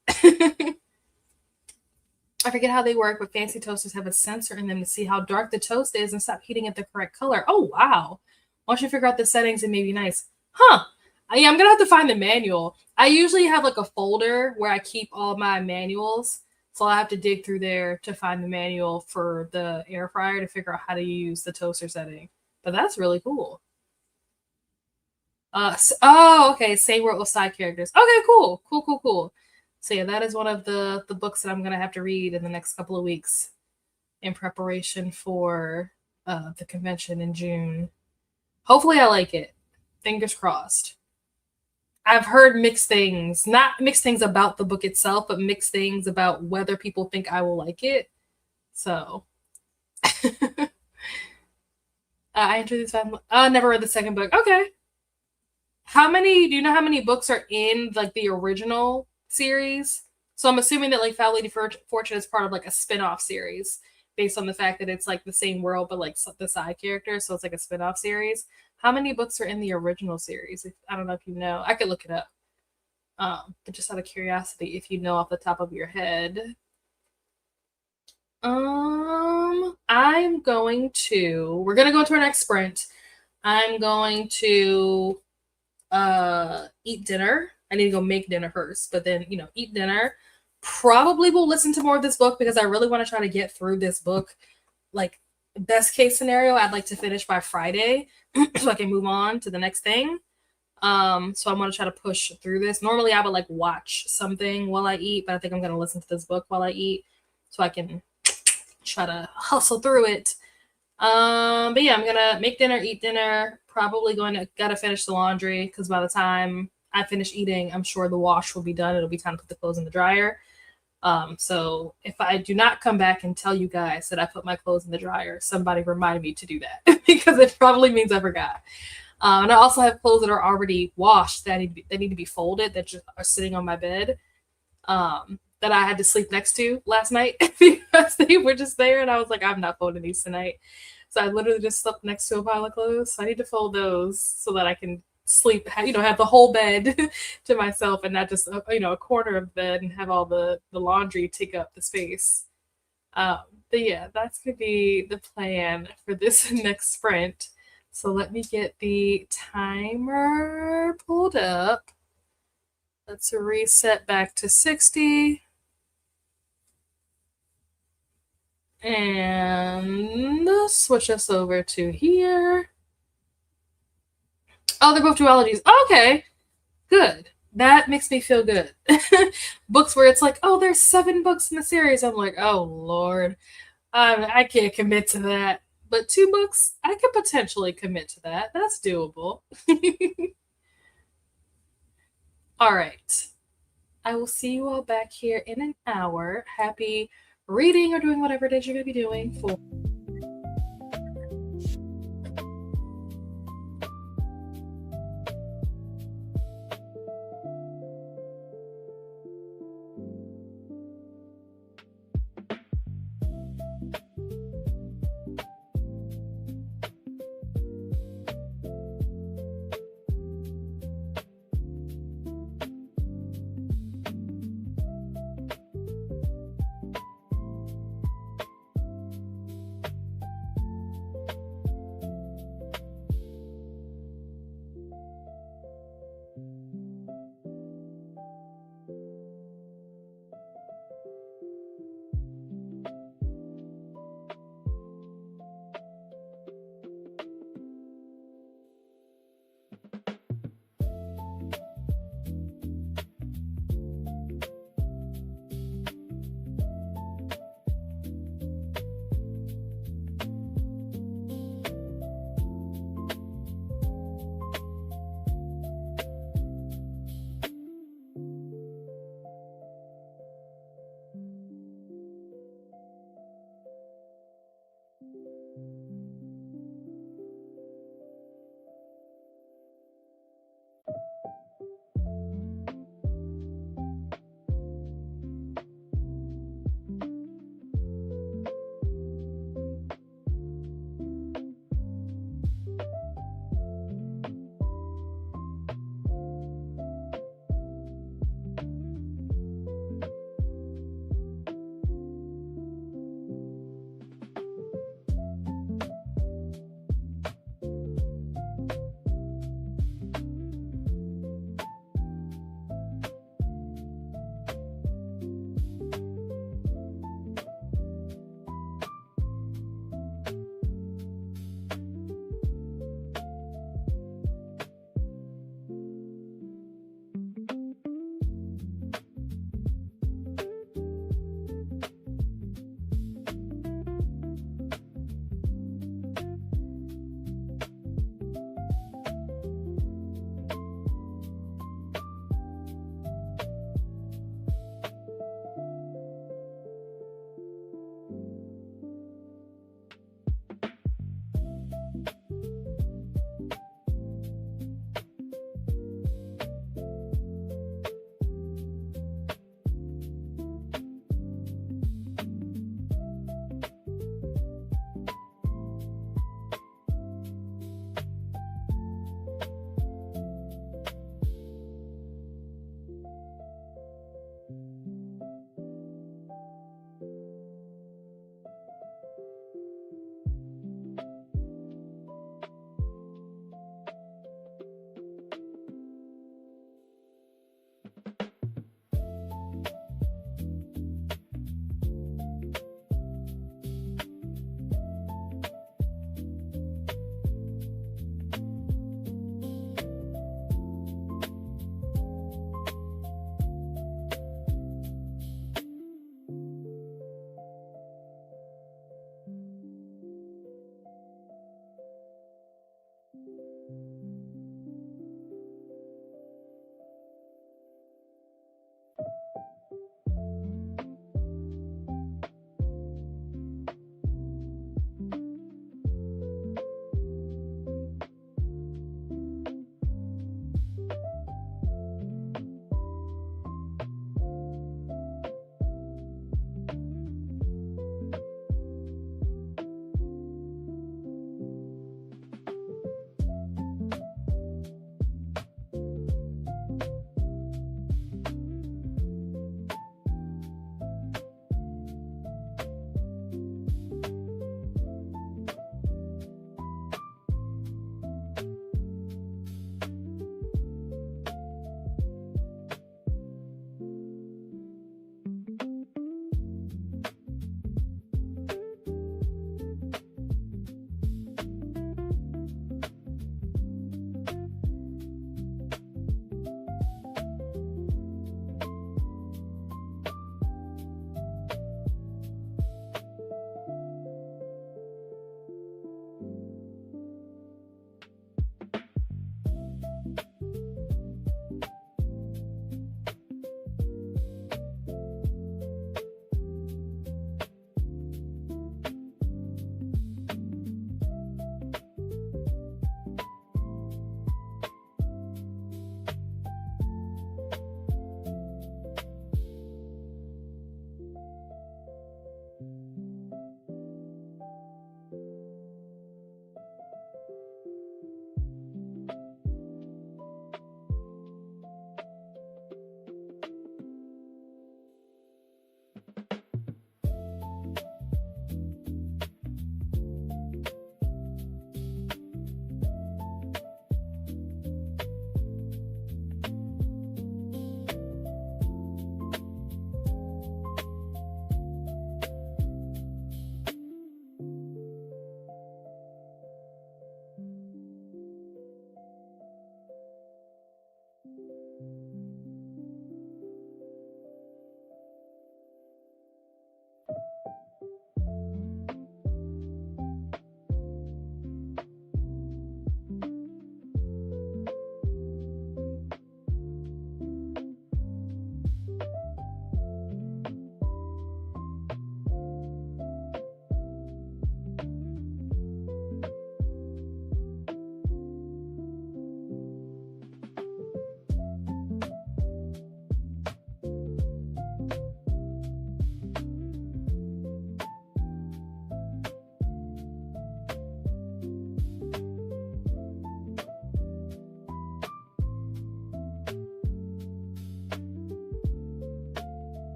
I forget how they work, but fancy toasters have a sensor in them to see how dark the toast is and stop heating it the correct color. Oh, wow. Once you figure out the settings, it may be nice. Huh. Yeah, I'm going to have to find the manual. I usually have like a folder where I keep all my manuals. So I'll have to dig through there to find the manual for the air fryer to figure out how to use the toaster setting. But that's really cool. Okay. Same world with side characters. Okay, cool. So yeah, that is one of the books that I'm gonna have to read in the next couple of weeks in preparation for the convention in June. Hopefully I like it. Fingers crossed. I've heard mixed things, not mixed things about the book itself, but mixed things about whether people think I will like it. So I enjoyed this time. Never read the second book. Okay. Do you know how many books are in like the original series? So I'm assuming that like Foul Lady Fortune is part of like a spin-off series based on the fact that it's like the same world but like the side characters, so it's like a spin-off series. How many books are in the original series? I don't know if you know. I could look it up. But just out of curiosity, if you know off the top of your head. We're gonna go into our next sprint. I'm going to eat dinner. I need to go make dinner first, but then, eat dinner. Probably will listen to more of this book because I really want to try to get through this book. Like, best case scenario, I'd like to finish by Friday so I can move on to the next thing. So I'm going to try to push through this. Normally I would like watch something while I eat, but I think I'm going to listen to this book while I eat so I can try to hustle through it. But yeah, I'm gonna make dinner, eat dinner, probably gotta finish the laundry because by the time I finish eating, I'm sure the wash will be done. It'll be time to put the clothes in the dryer. So if I do not come back and tell you guys that I put my clothes in the dryer, somebody remind me to do that because it probably means I forgot. And I also have clothes that are already washed that need to be folded that just are sitting on my bed. That I had to sleep next to last night because they were just there, and I was like, I'm not folding these tonight. So I literally just slept next to a pile of clothes. So I need to fold those so that I can sleep, have the whole bed to myself and not just, a corner of the bed and have all the laundry take up the space. But yeah, that's going to be the plan for this next sprint. So let me get the timer pulled up. Let's reset back to 60. And switch us over to here. Oh, they're both duologies. Okay, good. That makes me feel good. Books where it's like, oh, there's 7 books in the series. I'm like, oh, Lord. I can't commit to that. But 2 books, I could potentially commit to that. That's doable. All right. I will see you all back here in an hour. Happy reading or doing whatever it is you're going to be doing for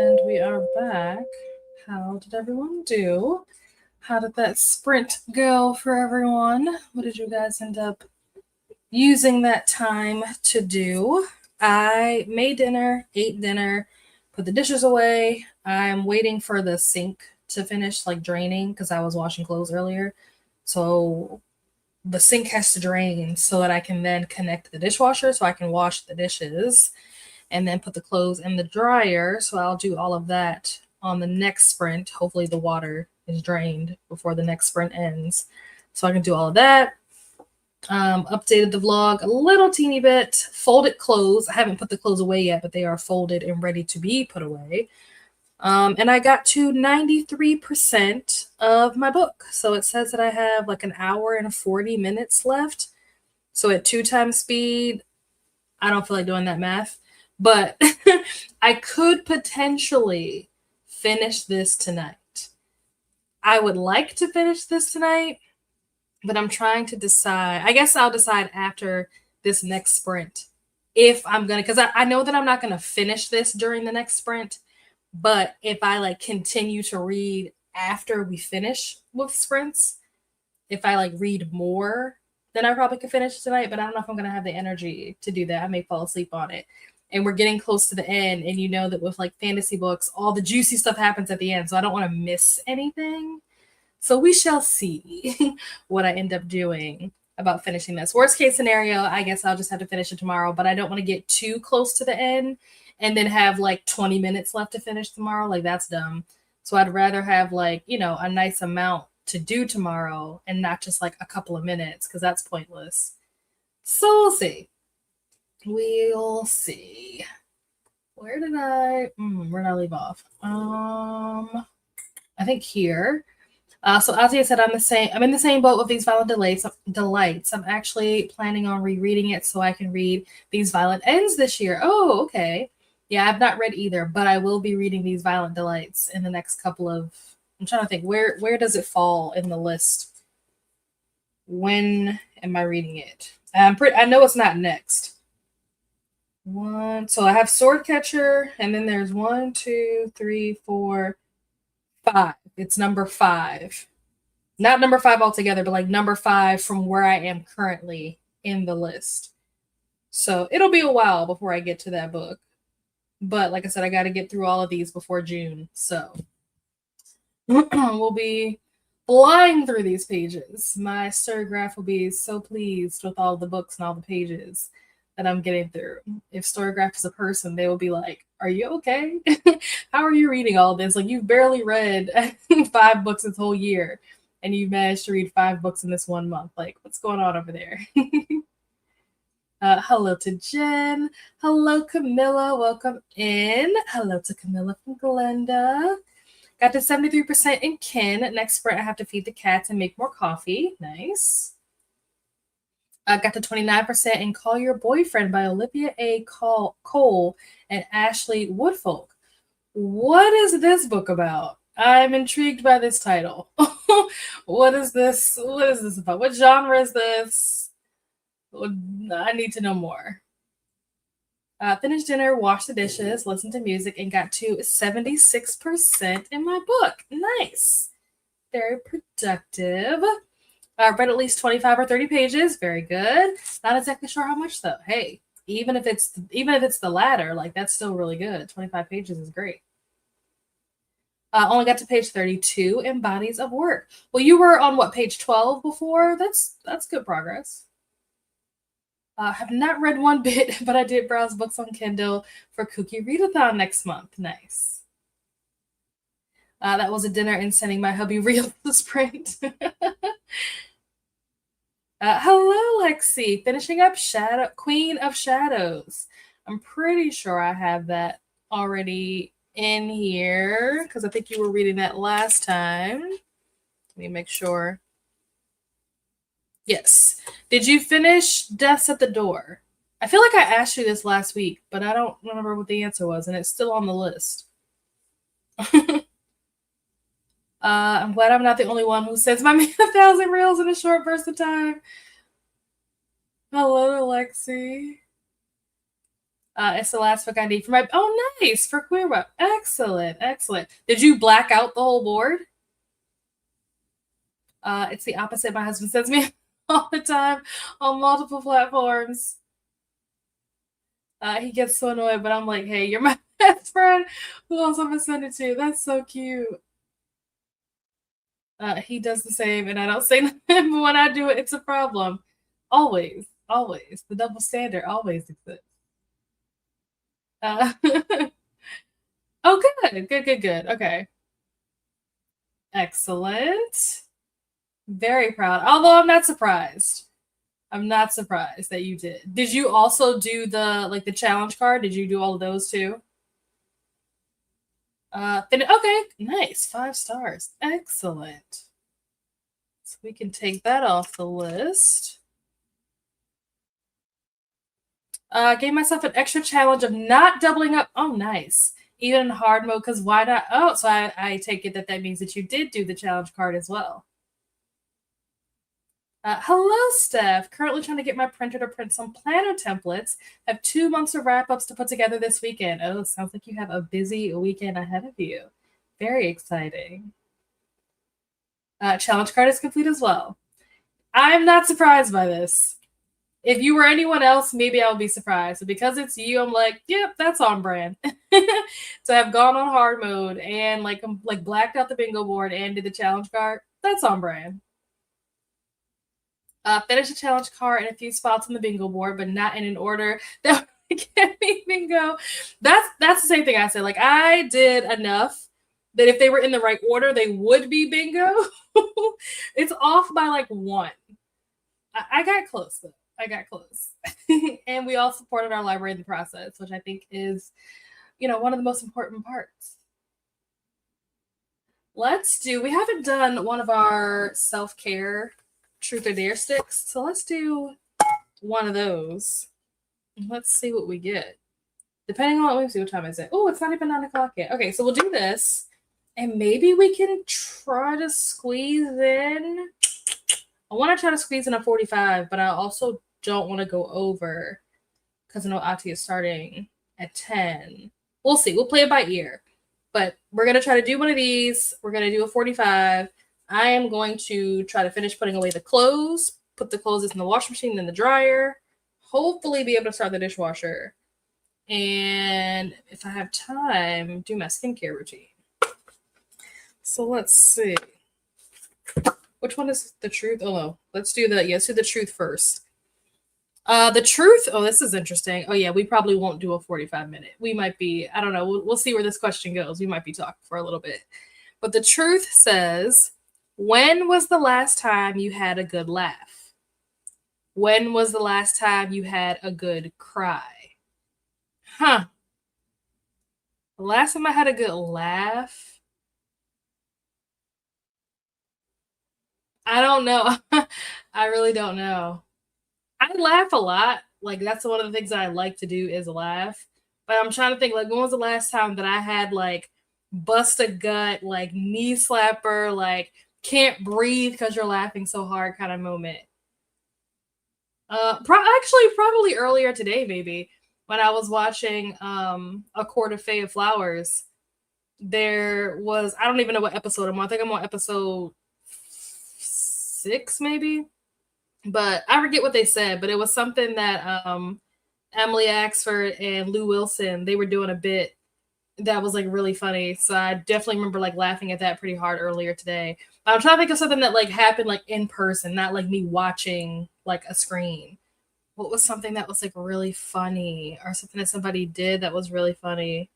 And we are back. How did everyone do? How did that sprint go for everyone? What did you guys end up using that time to do? I made dinner, ate dinner, put the dishes away. I'm waiting for the sink to finish like draining because I was washing clothes earlier. So the sink has to drain so that I can then connect the dishwasher so I can wash the dishes and then put the clothes in the dryer. So I'll do all of that on the next sprint. Hopefully the water is drained before the next sprint ends. So I can do all of that. Updated the vlog a little teeny bit. Folded clothes. I haven't put the clothes away yet, but they are folded and ready to be put away. And I got to 93% of my book. So it says that I have like an hour and 40 minutes left. So at 2 times speed, I don't feel like doing that math, but I could potentially finish this tonight. I would like to finish this tonight, but I'm trying to decide. I guess I'll decide after this next sprint if I'm going to, because I know that I'm not going to finish this during the next sprint. But if I like continue to read after we finish with sprints, if I like read more, then I probably could finish tonight. But I don't know if I'm going to have the energy to do that. I may fall asleep on it. And we're getting close to the end. And you know that with like fantasy books, all the juicy stuff happens at the end. So I don't want to miss anything. So we shall see what I end up doing about finishing this. Worst case scenario, I guess I'll just have to finish it tomorrow. But I don't want to get too close to the end and then have like 20 minutes left to finish tomorrow. Like that's dumb. So I'd rather have like, you know, a nice amount to do tomorrow and not just like a couple of minutes because that's pointless. So we'll see. We'll see. Where did I leave off? I think here. So as I said, I'm in the same boat with These Violent Delights. I'm actually planning on rereading it so I can read These Violent Ends this year. Oh, okay. Yeah, I've not read either, but I will be reading These Violent Delights in the next couple of. I'm trying to think where does it fall in the list? When am I reading it? I know it's not next. So I have Swordcatcher, and then there's 1, 2, 3, 4, 5. It's number 5. Not number 5 altogether, but like number 5 from where I am currently in the list. So it'll be a while before I get to that book. But like I said, I got to get through all of these before June. So we'll be flying through these pages. My Storygraph will be so pleased with all the books and all the pages that I'm getting through. If Storygraph is a person, they will be like, are you okay? How are you reading all this? Like you've barely read 5 books this whole year and you've managed to read 5 books in this 1 month. Like what's going on over there? Hello to Jen. Hello, Camilla. Welcome in. Hello to Camilla from Glenda. Got to 73% in Kin. Next sprint, I have to feed the cats and make more coffee. Nice. Got to 29% in Call Your Boyfriend by Olivia A. Cole and Ashley Woodfolk. What is this book about? I'm intrigued by this title. What is this? What is this about? What genre is this? I need to know more. Finished dinner, washed the dishes, listened to music, and got to 76% in my book. Nice. Very productive. Read at least 25 or 30 pages. Very good. Not exactly sure how much though. Hey, even if it's the latter, like that's still really good. 25 pages is great. Only got to page 32 in Bodies of Work. Well, you were on what, page 12 before? That's good progress. Have not read one bit, but I did browse books on Kindle for Kooky Readathon next month. Nice. That was a dinner and sending my hubby real the sprint. Hello, Lexi. Finishing up Queen of Shadows. I'm pretty sure I have that already in here because I think you were reading that last time. Let me make sure. Yes. Did you finish Deaths at the Door? I feel like I asked you this last week, but I don't remember what the answer was, and it's still on the list. I'm glad I'm not the only one who sends my 1,000 reels in a short burst of time. Hello, Alexi. It's the last book I need for my. Oh, nice for Queer Web. Excellent, excellent. Did you black out the whole board? It's the opposite. My husband sends me all the time on multiple platforms. He gets so annoyed, but I'm like, hey, you're my best friend. Who else I'm gonna send it to? That's so cute. He does the same, and I don't say nothing, but when I do it, it's a problem. Always, always. The double standard always exists. Uh, oh, good, good, good, good. Okay. Excellent. Very proud. Although I'm not surprised. I'm not surprised that you did. Did you also do the challenge card? Did you do all of those too? Okay, nice. 5 stars. Excellent. So we can take that off the list. Gave myself an extra challenge of not doubling up. Oh, nice. Even in hard mode, because why not? Oh, so I take it that means that you did do the challenge card as well. Hello, Steph. Currently trying to get my printer to print some planner templates. Have 2 months of wrap-ups to put together this weekend. Oh, sounds like you have a busy weekend ahead of you. Very exciting. Challenge card is complete as well. I'm not surprised by this. If you were anyone else, maybe I would be surprised. But because it's you, I'm like, yep, that's on brand. To have gone on hard mode and like blacked out the bingo board and did the challenge card, that's on brand. Finish the challenge card in a few spots on the bingo board, but not in an order that would get me bingo. That's the same thing I said. Like I did enough that if they were in the right order, they would be bingo. It's off by like 1. I got close though. I got close. And we all supported our library in the process, which I think is, one of the most important parts. We haven't done one of our self-care truth or dare sticks, so let's do one of those. Let's see what we get. Depending on let me see what time is it. Oh, it's not even 9 o'clock yet. Okay, so we'll do this, and maybe we can try to squeeze in. I want to try to squeeze in a 45, but I also don't want to go over because I know Ati is starting at 10. We'll see. We'll play it by ear, but we're gonna try to do one of these. We're gonna do a 45. I am going to try to finish putting away the clothes, put the clothes in the washing machine, then the dryer, hopefully be able to start the dishwasher. And if I have time, do my skincare routine. So let's see. Which one is the truth? Oh, no. Let's do the truth first. The truth. Oh, this is interesting. Oh, yeah. We probably won't do a 45-minute. We might be, I don't know. We'll see where this question goes. We might be talking for a little bit. But the truth says, when was the last time you had a good laugh? When was the last time you had a good cry? The last time I had a good laugh? I don't know. I really don't know. I laugh a lot. Like that's one of the things that I like to do is laugh. But I'm trying to think like when was the last time that I had like bust a gut, like knee slapper, like can't breathe because you're laughing so hard kind of moment. Probably earlier today, maybe when I was watching A Court of Fey of Flowers. There was I don't even know what episode I'm on. I think I'm on episode 6, maybe. But I forget what they said. But it was something that Emily Axford and Lou Wilson, they were doing a bit that was like really funny. So I definitely remember like laughing at that pretty hard earlier today. But I'm trying to think of something that like happened like in person, not like me watching like a screen. What was something that was like really funny or something that somebody did that was really funny?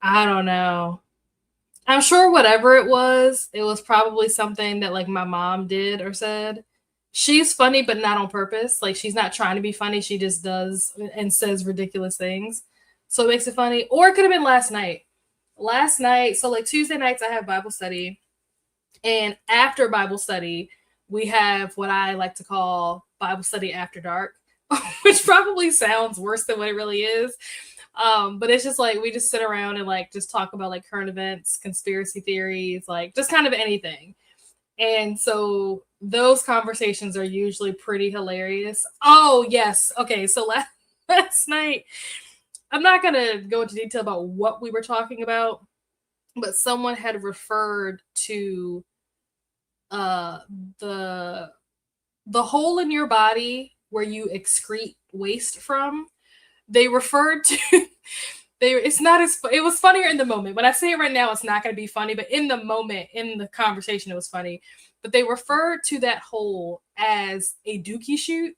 I don't know. I'm sure whatever it was probably something that like my mom did or said. She's funny, but not on purpose. Like she's not trying to be funny. She just does and says ridiculous things. So it makes it funny. Or it could have been last night. Last night, so like Tuesday nights, I have Bible study. And after Bible study, we have what I like to call Bible study after dark, which probably sounds worse than what it really is. But it's just like we just sit around and like just talk about like current events, conspiracy theories, like just kind of anything. And so those conversations are usually pretty hilarious. Oh, yes. Okay. So last night. I'm not going to go into detail about what we were talking about, but someone had referred to uh the hole in your body where you excrete waste from. They referred to it's not as it was funnier in the moment. When I say it right now, it's not going to be funny, but in the moment, in the conversation, it was funny. But they referred to that hole as a dookie chute.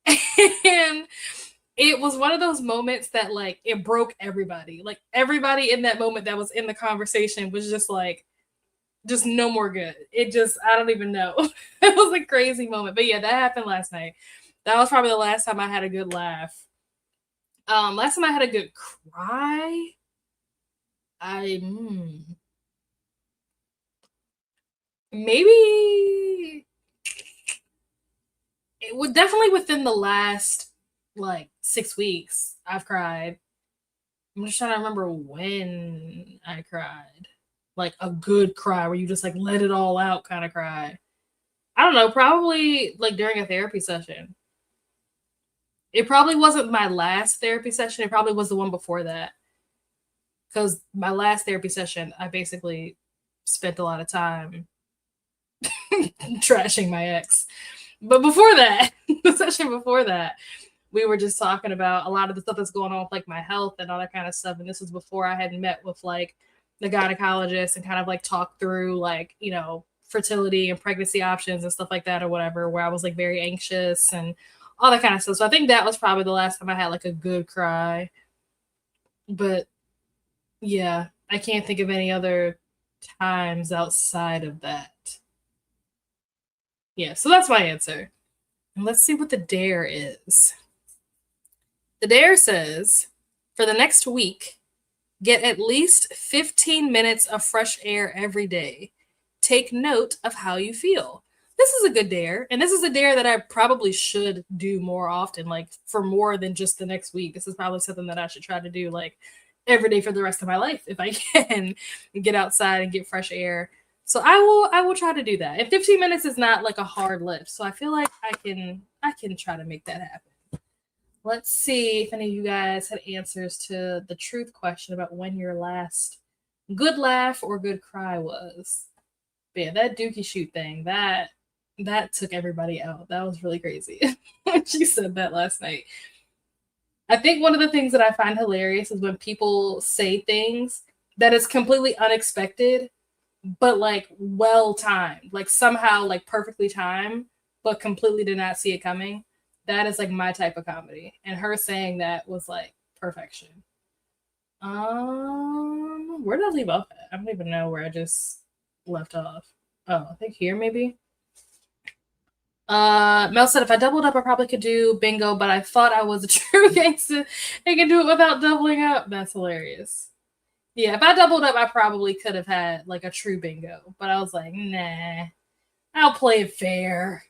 And it was one of those moments that like it broke everybody. Like everybody in that moment that was in the conversation was just like, just no more good. It just, I don't even know. It was a crazy moment. But yeah, that happened last night. That was probably the last time I had a good laugh. Last time I had a good cry, maybe it would definitely within the last like 6 weeks I've cried. I'm just trying to remember when I cried. Like a good cry where you just like let it all out kind of cry. I don't know, probably like during a therapy session. It probably wasn't my last therapy session. It probably was the one before that. Because my last therapy session, I basically spent a lot of time trashing my ex. But before that, the session before that, we were just talking about a lot of the stuff that's going on with like my health and all that kind of stuff. And this was before I had met with like the gynecologist and kind of like talked through like, you know, fertility and pregnancy options and stuff like that or whatever, where I was like very anxious and all that kind of stuff. So I think that was probably the last time I had like a good cry. But yeah, I can't think of any other times outside of that. Yeah, so that's my answer. And let's see what the dare is. The dare says for the next week, get at least 15 minutes of fresh air every day. Take note of how you feel. This is a good dare, and this is a dare that I probably should do more often, like for more than just the next week. This is probably something that I should try to do like every day for the rest of my life if I can get outside and get fresh air. So I will try to do that. And 15 minutes is not like a hard lift, so I feel like I can try to make that happen. Let's see if any of you guys had answers to the truth question about when your last good laugh or good cry was. But yeah, that dookie shoot thing, that took everybody out. That was really crazy. She said that last night. I think one of the things that I find hilarious is when people say things that is completely unexpected, but like well timed, like somehow like perfectly timed, but completely did not see it coming. That is like my type of comedy. And her saying that was like perfection. Where did I leave off at? I don't even know where I just left off. Oh, I think here maybe. Mel said if I doubled up, I probably could do bingo, but I thought I was a true gangster and could do it without doubling up. That's hilarious. Yeah, if I doubled up, I probably could have had like a true bingo, but I was like, nah, I'll play it fair.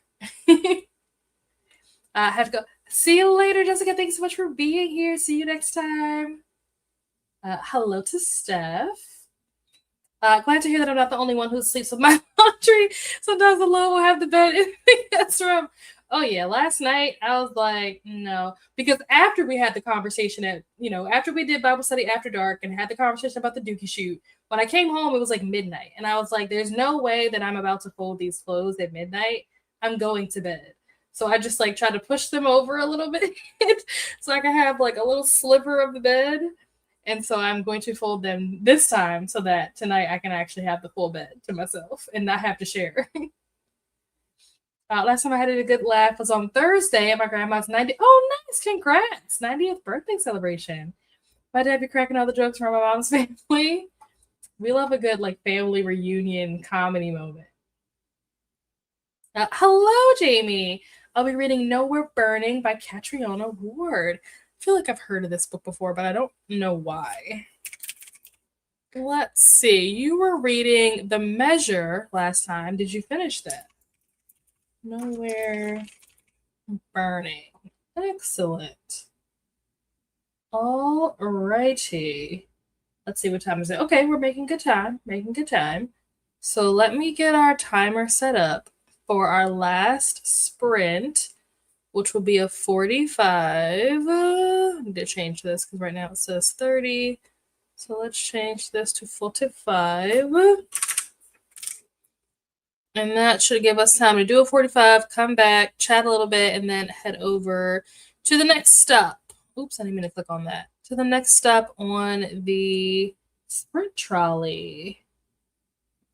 I have to go. See you later, Jessica. Thanks so much for being here. See you next time. Hello to Steph. Glad to hear that I'm not the only one who sleeps with my laundry. Sometimes alone will have the bed in the guest room. Oh yeah, last night I was like, no, because after we had the conversation after we did Bible study after dark and had the conversation about the dookie shoot, when I came home, it was like midnight. And I was like, there's no way that I'm about to fold these clothes at midnight. I'm going to bed. So I just like try to push them over a little bit so I can have like a little sliver of the bed. And so I'm going to fold them this time so that tonight I can actually have the full bed to myself and not have to share. Last time I had a good laugh was on Thursday at my grandma's 90th. Oh, nice. Congrats. 90th birthday celebration. My dad be cracking all the jokes from my mom's family. We love a good like family reunion comedy moment. Hello, Jamie. I'll be reading Nowhere Burning by Catriona Ward. I feel like I've heard of this book before, but I don't know why. Let's see. You were reading The Measure last time. Did you finish that? Nowhere Burning. Excellent. All righty. Let's see what time is it. Okay, we're making good time. So let me get our timer set up for our last sprint, which will be a 45. I need to change this because right now it says 30. So let's change this to 45. And that should give us time to do a 45, come back, chat a little bit, and then head over to the next stop. Oops, I didn't mean to click on that. To the next stop on the sprint trolley.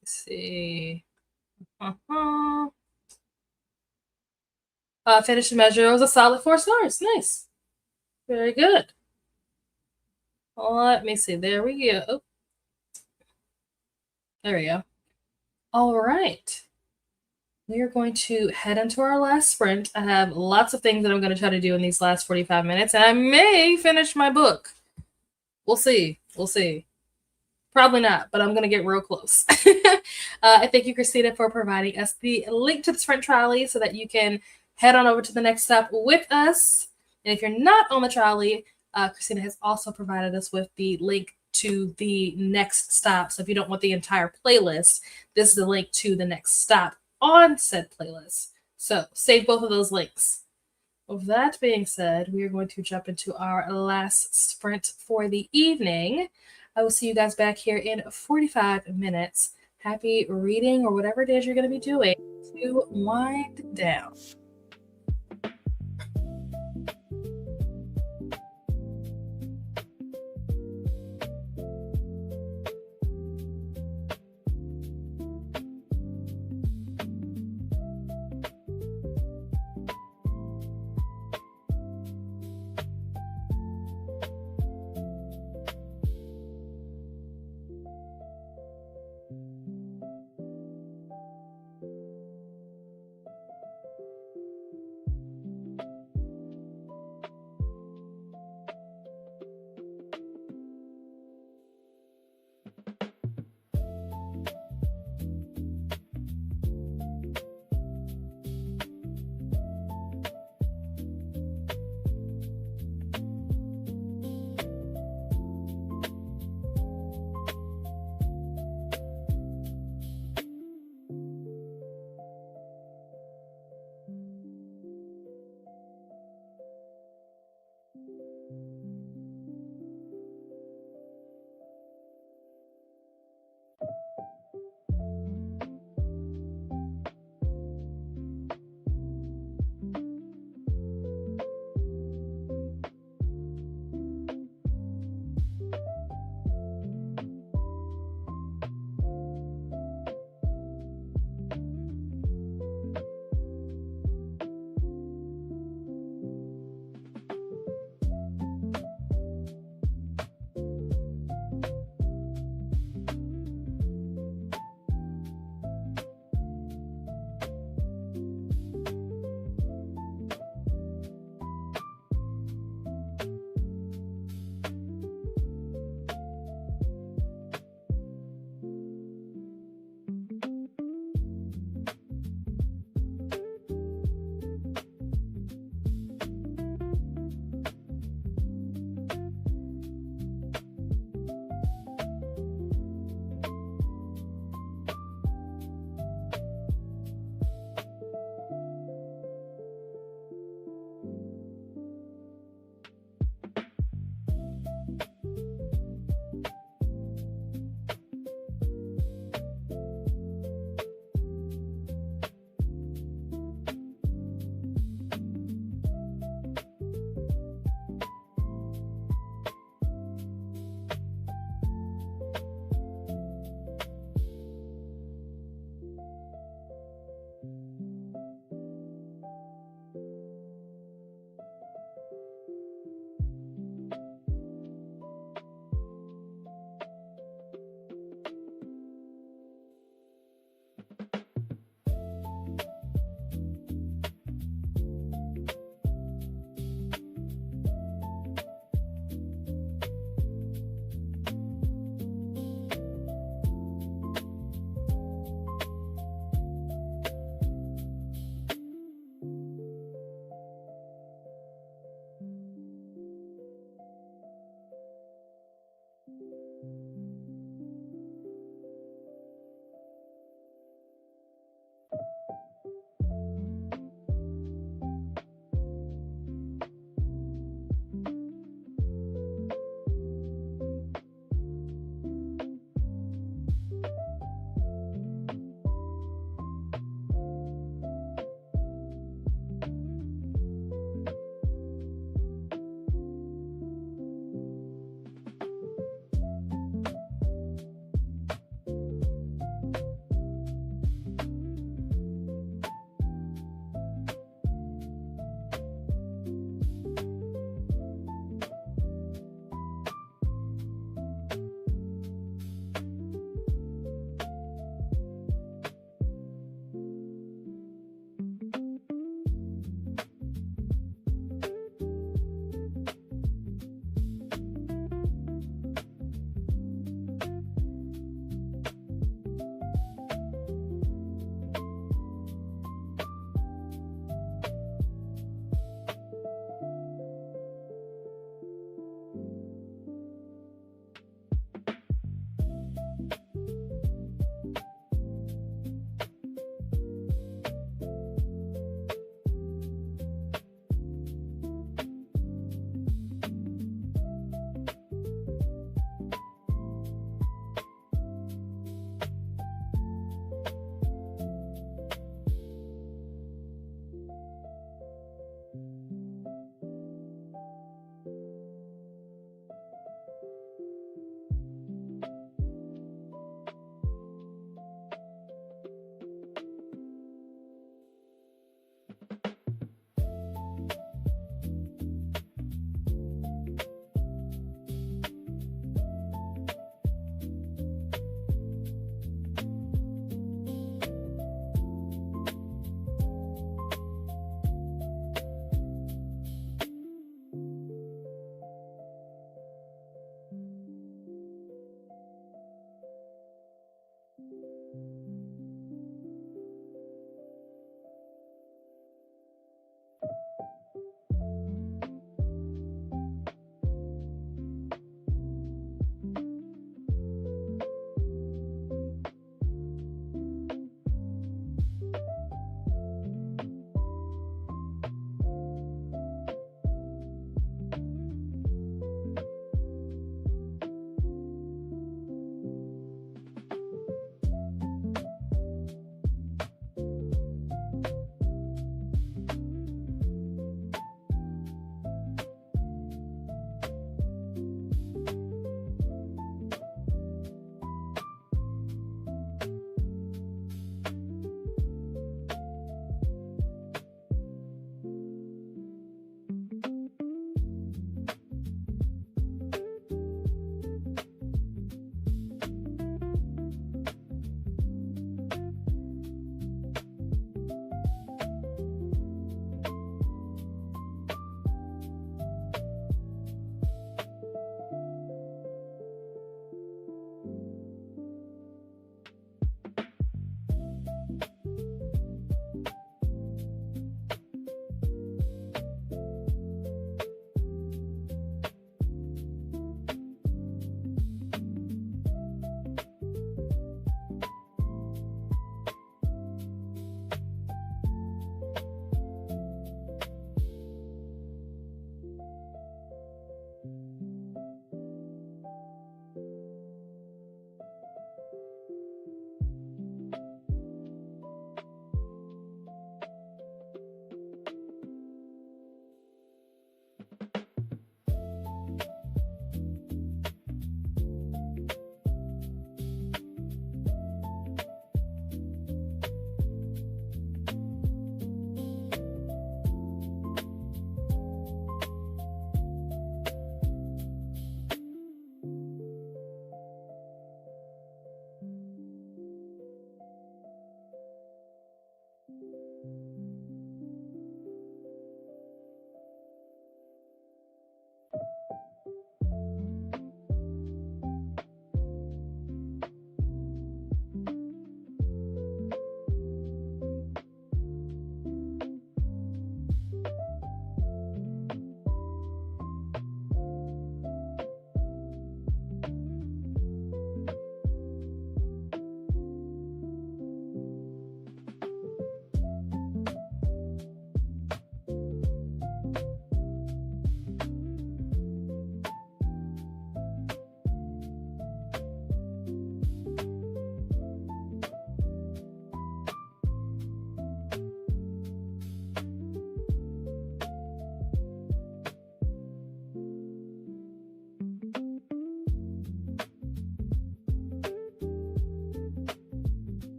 Let's see. Finish the measure. It was a solid 4 stars. Nice. Very good. Let me see. There we go. Oh. There we go. All right. We are going to head into our last sprint. I have lots of things that I'm going to try to do in these last 45 minutes, and I may finish my book. We'll see. We'll see. Probably not, but I'm going to get real close. I thank you, Christina, for providing us the link to the sprint trolley so that you can head on over to the next stop with us. And if you're not on the trolley, Christina has also provided us with the link to the next stop. So if you don't want the entire playlist, this is the link to the next stop on said playlist. So save both of those links. With that being said, we are going to jump into our last sprint for the evening. I will see you guys back here in 45 minutes. Happy reading or whatever it is you're going to be doing to wind down.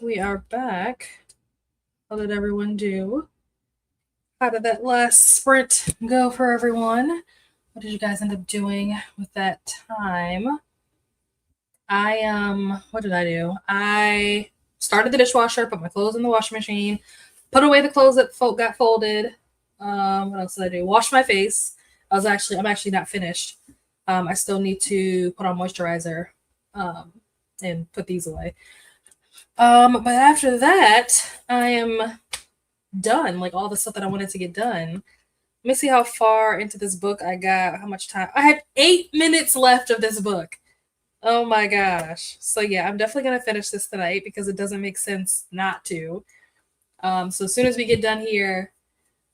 We are back. How did everyone do? How did that last sprint go for everyone? What did you guys end up doing with that time? What did I do? I started the dishwasher, put my clothes in the washing machine, put away the clothes that got folded. What else did I do? Wash my face. I'm actually not finished. I still need to put on moisturizer, and put these away. But after that, I am done. Like all the stuff that I wanted to get done. Let me see how far into this book I got. How much time? I had 8 minutes left of this book. Oh my gosh. So yeah, I'm definitely gonna finish this tonight because it doesn't make sense not to. So as soon as we get done here,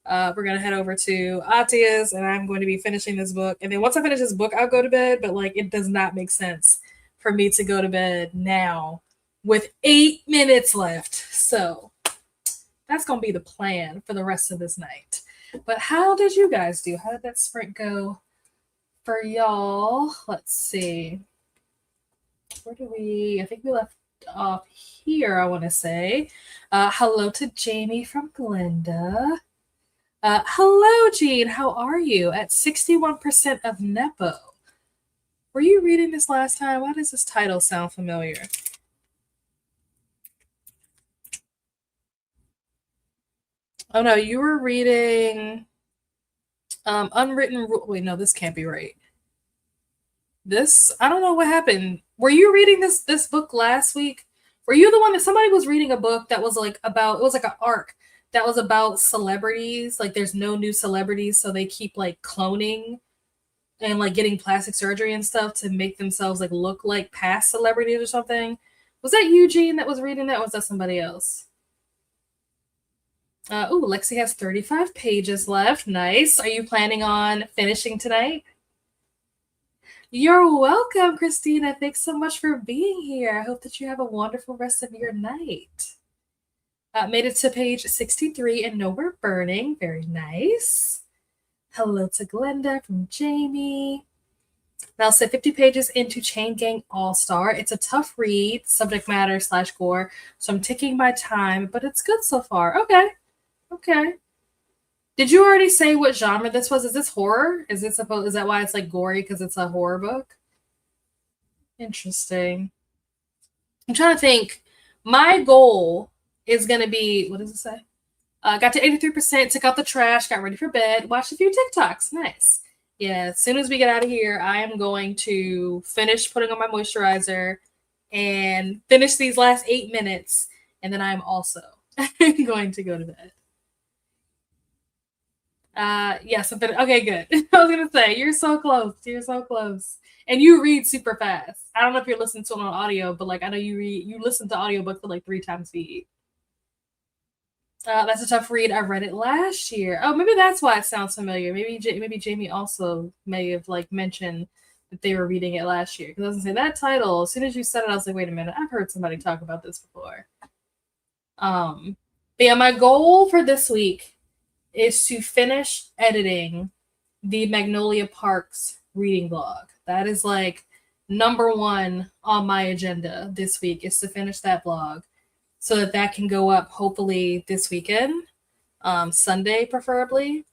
we're gonna head over to Atia's and I'm going to be finishing this book. And then once I finish this book, I'll go to bed. But like it does not make sense for me to go to bed now with 8 minutes left. So that's gonna be the plan for the rest of this night. But how did you guys do? How did that sprint go for y'all? Let's see. I think we left off here, I want to say. Hello to Jamie from Glenda. Hello, Jean. How are you? At 61% of Nepo. Were you reading this last time? Why does this title sound familiar? Oh, no, you were reading Unwritten Rule. Wait, no, this can't be right. I don't know what happened. Were you reading this book last week? Were you the one that somebody was reading a book that was like about, it was like an arc that was about celebrities. Like there's no new celebrities, so they keep like cloning and like getting plastic surgery and stuff to make themselves like look like past celebrities or something. Was that Eugene that was reading that, or was that somebody else? Lexi has 35 pages left. Nice. Are you planning on finishing tonight? You're welcome, Christina. Thanks so much for being here. I hope that you have a wonderful rest of your night. Made it to page 63 and No We're Burning. Very nice. Hello to Glenda from Jamie. Now, set 50 pages into Chain Gang All-Star. It's a tough read, subject matter / gore, so I'm taking my time, but it's good so far. Okay. Did you already say what genre this was? Is this horror? Is that why it's like gory because it's a horror book? Interesting. I'm trying to think. My goal is gonna be, what does it say? Got to 83%, took out the trash, got ready for bed, watched a few TikToks. Nice. Yeah, as soon as we get out of here, I am going to finish putting on my moisturizer and finish these last 8 minutes, and then I'm also going to go to bed. Yes, okay, good. I was gonna say you're so close. You're so close, and you read super fast. I don't know if you're listening to it on audio, but like I know you listen to audiobooks at like 3 times speed. That's a tough read. I read it last year. Oh, maybe that's why it sounds familiar. Maybe Jamie also may have like mentioned that they were reading it last year because I was gonna say that title. As soon as you said it, I was like, wait a minute, I've heard somebody talk about this before. But yeah, my goal for this week is to finish editing the Magnolia Parks reading blog. That is like number one on my agenda this week is to finish that blog so that can go up hopefully this weekend, Sunday preferably.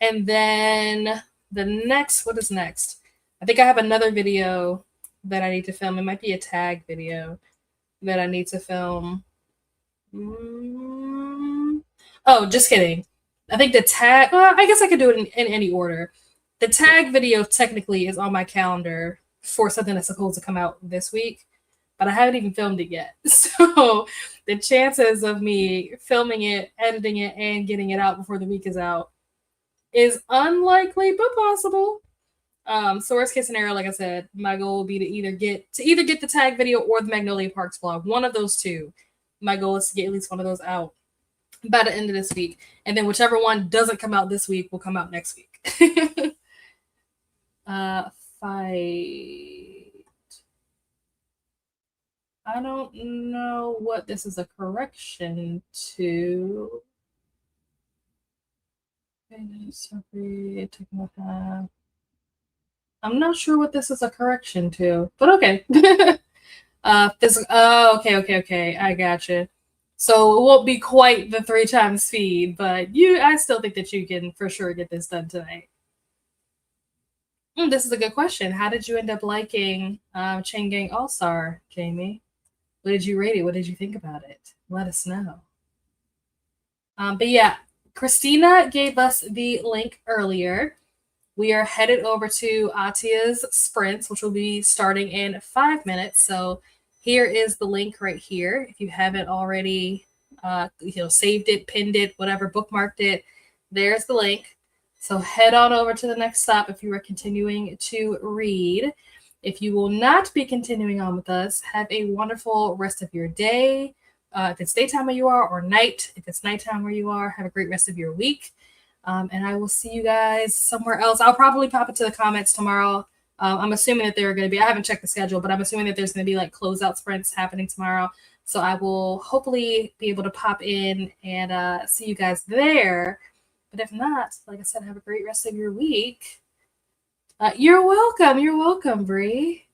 And then what is next? I think I have another video that I need to film. It might be a tag video that I need to film. Oh, just kidding. I think the tag, I guess I could do it in any order. The tag video technically is on my calendar for something that's supposed to come out this week, but I haven't even filmed it yet. So the chances of me filming it, editing it, and getting it out before the week is out is unlikely, but possible. So worst case scenario, like I said, my goal will be to either get the tag video or the Magnolia Parks vlog. One of those two. My goal is to get at least one of those out by the end of this week. And then whichever one doesn't come out this week will come out next week. Fight. I don't know what this is a correction to. I'm not sure what this is a correction to, but okay. Oh, okay. I gotcha. So it won't be quite the 3 times speed, but I still think that you can for sure get this done tonight. This is a good question. How did you end up liking Chain Gang All Star, Jamie? What did you rate it? What did you think about it? Let us know. But yeah, Christina gave us the link earlier. We are headed over to Atia's sprints, which will be starting in 5 minutes. So here is the link right here. If you haven't already, saved it, pinned it, whatever, bookmarked it, there's the link. So head on over to the next stop if you are continuing to read. If you will not be continuing on with us, have a wonderful rest of your day. If it's daytime where you are, or night, if it's nighttime where you are, have a great rest of your week. And I will see you guys somewhere else. I'll probably pop into the comments tomorrow. I'm assuming that there are going to be, I haven't checked the schedule, but I'm assuming that there's going to be like closeout sprints happening tomorrow. So I will hopefully be able to pop in and see you guys there. But if not, like I said, have a great rest of your week. You're welcome. You're welcome, Bree.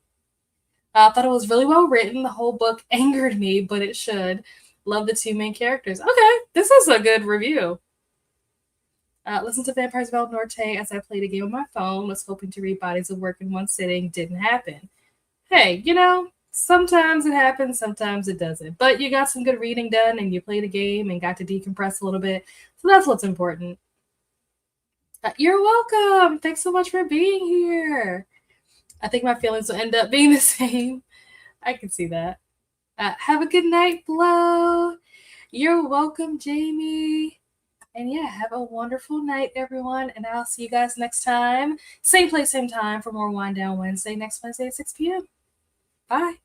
I thought it was really well written. The whole book angered me, but it should. Love the 2 main characters. Okay, this is a good review. Listen to Vampires Val Norte as I played a game on my phone. Was hoping to read bodies of work in one sitting. Didn't happen. Hey, sometimes it happens, sometimes it doesn't. But you got some good reading done, and you played a game and got to decompress a little bit. So that's what's important. You're welcome. Thanks so much for being here. I think my feelings will end up being the same. I can see that. Have a good night, Blow. You're welcome, Jamie. And yeah, have a wonderful night, everyone. And I'll see you guys next time. Same place, same time for more Wind Down Wednesday next Wednesday at 6 p.m. Bye.